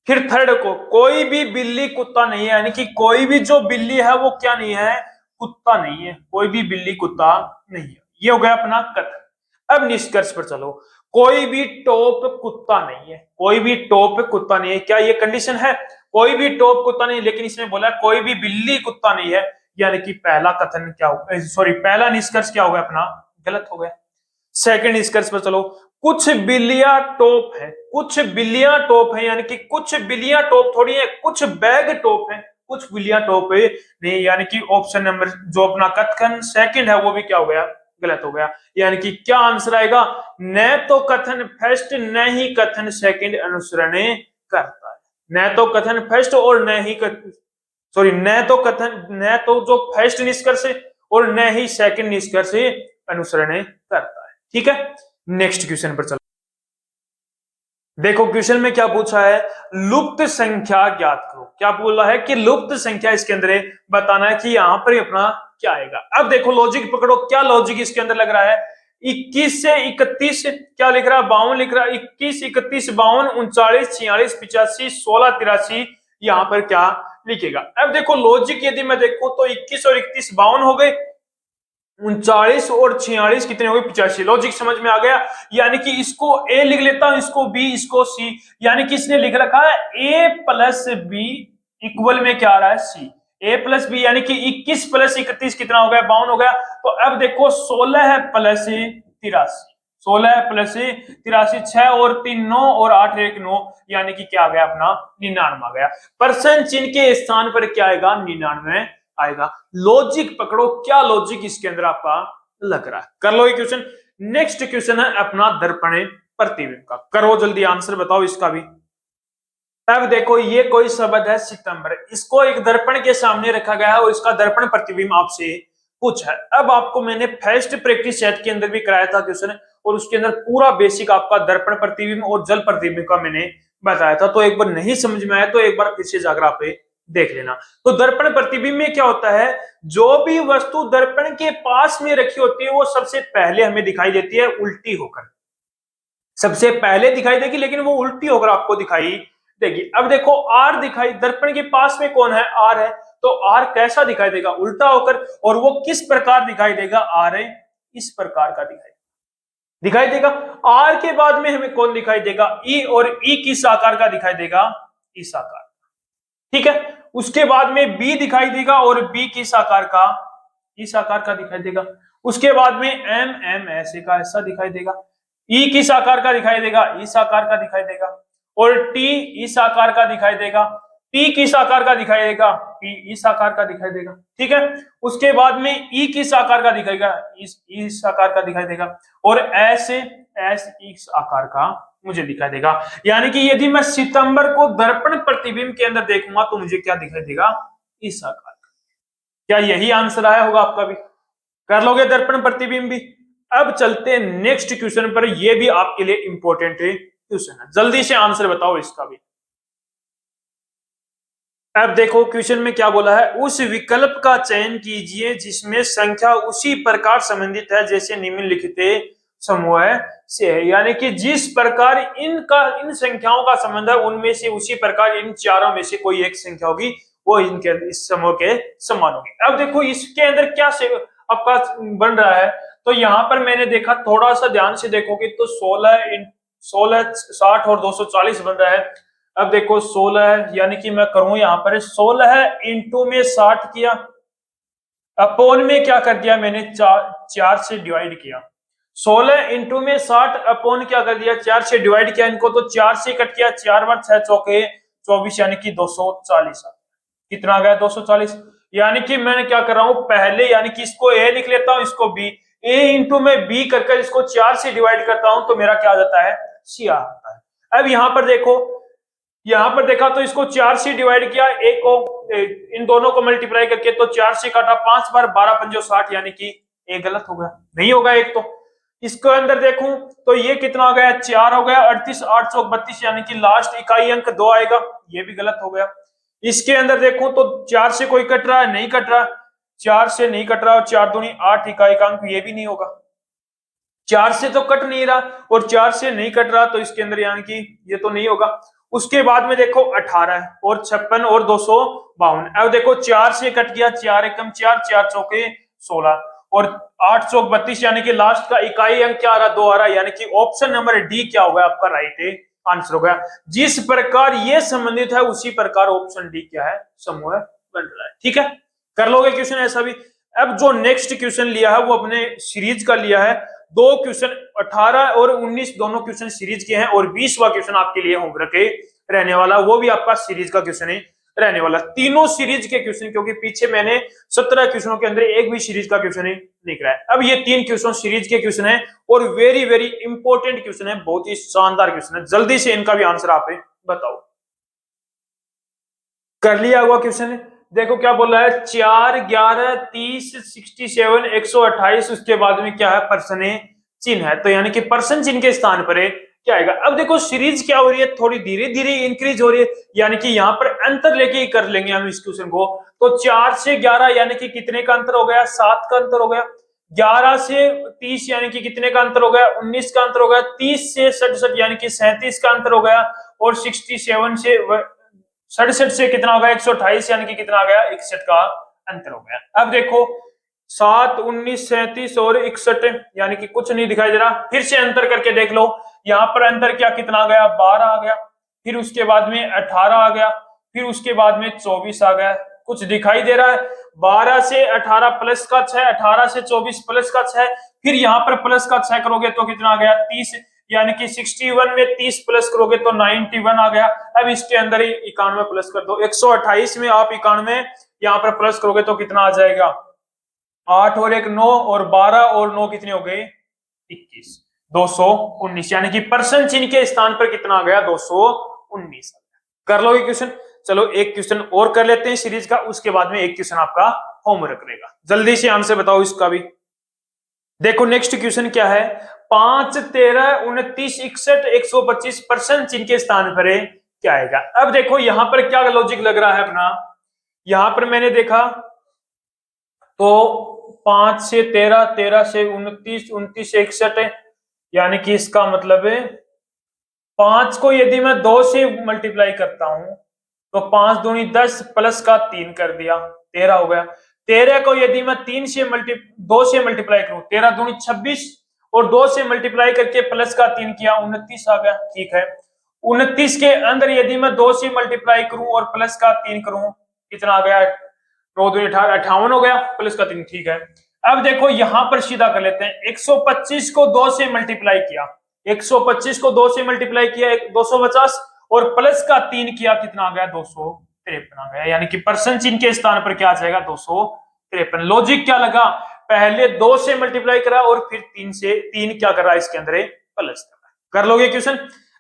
फिर थर्ड को, कोई भी बिल्ली कुत्ता नहीं है, यानी कि कोई भी जो बिल्ली है वो क्या नहीं है, कुत्ता नहीं है, कोई भी बिल्ली कुत्ता नहीं है। ये हो गया अपना कथन। अब निष्कर्ष पर चलो, कोई भी टॉप कुत्ता नहीं है, कोई भी टॉप कुत्ता नहीं है, क्या ये कंडीशन है, कोई भी टॉप कुत्ता नहीं, लेकिन इसमें बोला कोई भी बिल्ली कुत्ता नहीं है, यानी कि पहला कथन क्या हो, सॉरी पहला निष्कर्ष क्या हो गया अपना गलत हो गया। सेकंड निष्कर्ष पर चलो, कुछ बिल्लियां टॉप है, कुछ बिल्लियां टॉप है, यानी कि कुछ बिल्लियां टॉप थोड़ी है, कुछ बैग टॉप है, कुछ बिल्लियां टॉप है नहीं, यानी कि ऑप्शन नंबर जो अपना कथन सेकंड है वो भी क्या हो गया, गलत हो गया। यानी कि क्या आंसर आएगा, न तो कथन फर्स्ट न ही कथन सेकंड अनुसरण करता है, न तो कथन फर्स्ट और न ही सॉरी न तो कथन, न तो जो फर्स्ट निष्कर्ष और न ही सेकंड निष्कर्ष अनुसरण करता है। ठीक है, नेक्स्ट क्वेश्चन पर चलो। देखो क्वेश्चन में क्या पूछा है, लुप्त संख्या ज्ञात करो। क्या बोला है कि लुप्त संख्या इसके अंदर बताना है कि यहां पर अपना क्या आएगा। अब देखो लॉजिक पकड़ो, क्या लॉजिक इसके अंदर लग रहा है, 21 से 31 क्या लिख रहा है, 52 लिख रहा है, 21 31 52 39 46 85 16 83, यहां पर क्या लिखेगा। अब देखो लॉजिक यदि मैं देखूं तो 21 और 31 52 हो गए, 39 और 46 कितने हो गए, 85। लॉजिक समझ में आ गया, यानी कि इसको ए लिख लेता हूं, इसको बी, इसको सी, यानी कि इसने लिख रखा है ए प्लस बी इक्वल में क्या आ रहा है, सी। ए प्लस बी यानी कि 21 प्लस 31 कितना हो गया, 52 हो गया। तो अब देखो 16 प्लस 83, 16 प्लस 83, 6 और 3 9 और 8 1 9, यानी कि क्या आ गया अपना 99 आ गया। परसेंट चिन्ह के स्थान पर क्या आएगा, 99 आएगा। लॉजिक पकड़ो, क्या लॉजिक इसके अंदर आपका लग रहा है। कर लो ये क्वेश्चन। नेक्स्ट क्वेश्चन है अपना दर्पण प्रतिबिंब का, करो जल्दी आंसर बताओ इसका भी। अब देखो ये कोई शब्द है सितंबर, इसको एक दर्पण के सामने रखा गया है और इसका दर्पण प्रतिबिंब आपसे पूछा है। अब आपको मैंने फर्स्ट प्रैक्टिस सेट के अंदर भी कराया था क्वेश्चन, और उसके अंदर पूरा बेसिक आपका दर्पण प्रतिबिंब और जल प्रतिबिंब का मैंने बताया था। तो एक बार नहीं समझ में आया तो एक बार फिर से जाकर आप देख लेना। तो दर्पण प्रतिबिंब में क्या होता है, जो भी वस्तु दर्पण के पास में रखी होती है वो सबसे पहले हमें दिखाई देती है उल्टी होकर, सबसे पहले दिखाई देगी, लेकिन वो उल्टी होकर आपको दिखाई देगी। अब देखो आर दिखाई, दर्पण के पास में कौन है, आर है, तो आर कैसा दिखाई देगा, उल्टा होकर, और वो किस प्रकार दिखाई देगा, आर इस प्रकार का दिखाई देगा। आर के बाद में हमें कौन दिखाई देगा, ई, और ई किस आकार का दिखाई देगा, इस आकार। ठीक है, उसके बाद में बी दिखाई देगा और बी किस आकार का, इस आकार का दिखाई देगा। उसके बाद में एम ऐसे का ऐसा दिखाई देगा। ई किस आकार का दिखाई देगा, इस आकार का दिखाई देगा। और टी इस आकार का दिखाई देगा, टी किस आकार का दिखाई देगा, पी इस आकार का दिखाई देगा, ठीक है। उसके बाद में ई किस आकार का दिखाएगा, इस आकार का दिखाई देगा, और एस एस इस आकार का मुझे दिखाई देगा। यानी कि यदि मैं सितंबर को दर्पण प्रतिबिंब के अंदर देखूंगा तो मुझे क्या दिखाई देगा, इस आकार का। क्या यही आंसर आया होगा आपका भी? कर लोगे दर्पण प्रतिबिंब भी? अब चलते हैं नेक्स्ट क्वेश्चन पर, यह भी आपके लिए इंपॉर्टेंट क्वेश्चन है, जल्दी से आंसर बताओ इसका भी। अब देखो क्वेश्चन में क्या बोला है, उस विकल्प का चयन कीजिए जिसमें संख्या उसी प्रकार संबंधित है जैसे निम्नलिखित समूह से है। यानी कि जिस प्रकार इन संख्याओं का संबंध है उनमें से उसी प्रकार इन चारों में से कोई एक संख्या होगी वो इनके इस समूह के समान होगी। अब देखो इसके अंदर क्या से आपका बन रहा है, तो यहां पर मैंने देखा, थोड़ा सा ध्यान से देखोगे तो 16 60 और 240 बन रहा है। अब देखो 16 यानी कि मैं करूं यहां पर 16 इंटू में 60 किया, अपोन में क्या कर दिया मैंने, 4 से डिवाइड किया। 16 इंटू में 60 अपोन क्या कर दिया, 4 से डिवाइड किया इनको, तो 4 से कट किया, 4 बार 6 चौके 24 यानी कि 240। कितना आ गया, 240। यानी कि मैंने क्या कर रहा हूं पहले, यानी कि इसको ए लिख लेता हूं, इसको बी, ए इंटू में बी करके इसको 4 से डिवाइड करता हूं तो मेरा क्या आ जाता है, सी आ जाता है। अब यहां पर देखो, यहां पर देखा तो इसको 4 से डिवाइड किया, एक को इन दोनों को मल्टीप्लाई करके, तो 4 से काटा 5 बार 12 पंजो 60, यानी कि एक गलत हो गया, नहीं होगा एक तो। इसके अंदर देखूं तो ये कितना हो गया, 4 हो गया, 38 8 चौक 32 यानी कि लास्ट इकाई अंक 2 आएगा, ये भी गलत हो गया। इसके अंदर देखूं तो 4 से कोई कट रहा है, नहीं कट रहा, 4 से नहीं कट रहा, और 4 दूनी 8 इकाई का अंक, ये भी नहीं होगा। 4 से तो कट नहीं रहा और 4 से नहीं कट रहा, तो इसके अंदर यानी कि ये तो नहीं होगा। उसके बाद में देखो 18 और 56 और 252। अब देखो 4 से कट गया, 4 एकम 4, 4 चौके 16, और 8 चौक 32 यानी कि लास्ट का इकाई अंक क्या आ रहा, 2 आ रहा, यानी कि ऑप्शन नंबर डी क्या होगा आपका राइट आंसर होगा। जिस प्रकार ये संबंधित है उसी प्रकार ऑप्शन डी क्या है, समूह बन रहा है, ठीक है। कर लोगे क्वेश्चन ऐसा भी। अब जो नेक्स्ट क्वेश्चन लिया है वो अपने सीरीज का लिया है, दो क्वेश्चन 18 और 19 दोनों क्वेश्चन सीरीज के हैं, और 20वां क्वेश्चन आपके लिए होमवर्क रहने वाला, वो भी आपका सीरीज का क्वेश्चन है रहने वाला, तीनों सीरीज के क्वेश्चन, क्योंकि पीछे मैंने 17 क्वेश्चनों के अंदर एक भी सीरीज का क्वेश्चन नहीं लिख रहा है। अब ये 3 क्वेश्चन सीरीज के क्वेश्चन है और वेरी वेरी इंपॉर्टेंट क्वेश्चन है, बहुत ही शानदार क्वेश्चन है, जल्दी से इनका भी आंसर आप बताओ। कर लिया हुआ क्वेश्चन, देखो क्या बोल रहा है, 4 11 30 67 128, उसके बाद में क्या है, पर्सन चिन्ह है, तो यानी कि पर्सन चिन्ह के स्थान पर क्या आएगा। अब देखो सीरीज क्या हो रही है, थोड़ी धीरे धीरे इंक्रीज हो रही है, यानी कि यहाँ पर अंतर लेके ही कर लेंगे हम इस क्वेश्चन को। तो 4 से 11 यानी कि कितने का अंतर हो गया, 7 का अंतर हो गया। 11 से 30 यानी कि कितने का अंतर हो गया, 19 का अंतर हो गया। 30 से 67 यानी कि 37 का अंतर हो गया, और 67 से 67 से कितना हो गया, 128 यानी कि कितना आ गया, 61 का अंतर हो गया। अब देखो 7 19 37 और 61 यानी कि कुछ नहीं दिखाई दे रहा, फिर से अंतर करके देख लो, यहाँ पर अंतर क्या कितना आ गया, 12 आ गया, फिर उसके बाद में 18 आ गया, फिर उसके बाद में 24 आ गया, कुछ दिखाई दे रहा है। 12 से 18 प्लस का 6, 18 से 24 प्लस का 6, फिर यहाँ पर प्लस का 6 करोगे तो कितना आ गया, 30, यानी कि 61 में 30 प्लस करोगे तो 91 आ गया। अब इसके अंदर ही 91 प्लस कर दो, 128 में आप 91 यहाँ पर प्लस करोगे तो कितना आ जाएगा, 8 और 1 9, और 12 और 9 कितने हो गए, 21, 219, यानी कि पर्सन चिन्ह के स्थान पर कितना आ गया, 219। कर लोगे क्वेश्चन। चलो एक क्वेश्चन और कर लेते हैं सीरीज का, उसके बाद में एक क्वेश्चन आपका होमवर्क रहेगा, जल्दी से आंसर बताओ इसका भी। देखो नेक्स्ट क्वेश्चन क्या है, 5 13 29 61 125 पर्सन चिन्ह के स्थान पर क्या आएगा। अब देखो यहां पर क्या लॉजिक लग रहा है अपना, यहां पर मैंने देखा तो 5 से 13 13 से 29 29 से 61, यानी कि इसका मतलब है 5 को यदि मैं 2 से मल्टीप्लाई करता हूं तो 5 दूनी 10 प्लस का 3 कर दिया, 13 हो गया। 13 को यदि मैं 2 से मल्टीप्लाई करूं, 13 दूनी 26, और 2 से मल्टीप्लाई करके प्लस का 3 किया, 29 आ गया, ठीक है। 29 के अंदर यदि मैं 2 से मल्टीप्लाई करूं और प्लस का 3 करूं, कितना आ गया, 9 दूनी 18, 58 हो गया, प्लस का 3, ठीक है। अब देखो यहां पर सीधा कर लेते हैं, 125 को 2 से मल्टीप्लाई किया, 125 को 2 से मल्टीप्लाई किया 250, और प्लस का 3 किया, कितना आ गया 253 आ गया, यानी कि परसेंट चिन्ह के स्थान पर क्या आ जाएगा 253। लॉजिक क्या लगा, पहले 2 से मल्टीप्लाई करा और फिर 3 से 3 क्या करा इसके अंदर प्लस करा। कर लोगे क्वेश्चन।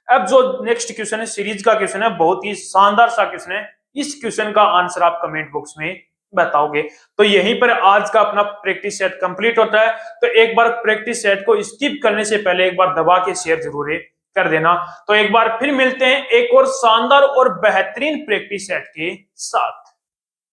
अब जो नेक्स्ट क्वेश्चन है सीरीज का क्वेश्चन है, बहुत ही शानदार सा क्वेश्चन है। इस क्वेश्चन का आंसर आप कमेंट बॉक्स में बताओगे। तो यहीं पर आज का अपना प्रैक्टिस सेट कंप्लीट होता है। तो एक बार प्रैक्टिस सेट को स्किप करने से पहले एक बार दबा के शेयर जरूर कर देना। तो एक बार फिर मिलते हैं एक और शानदार और बेहतरीन प्रैक्टिस सेट के साथ।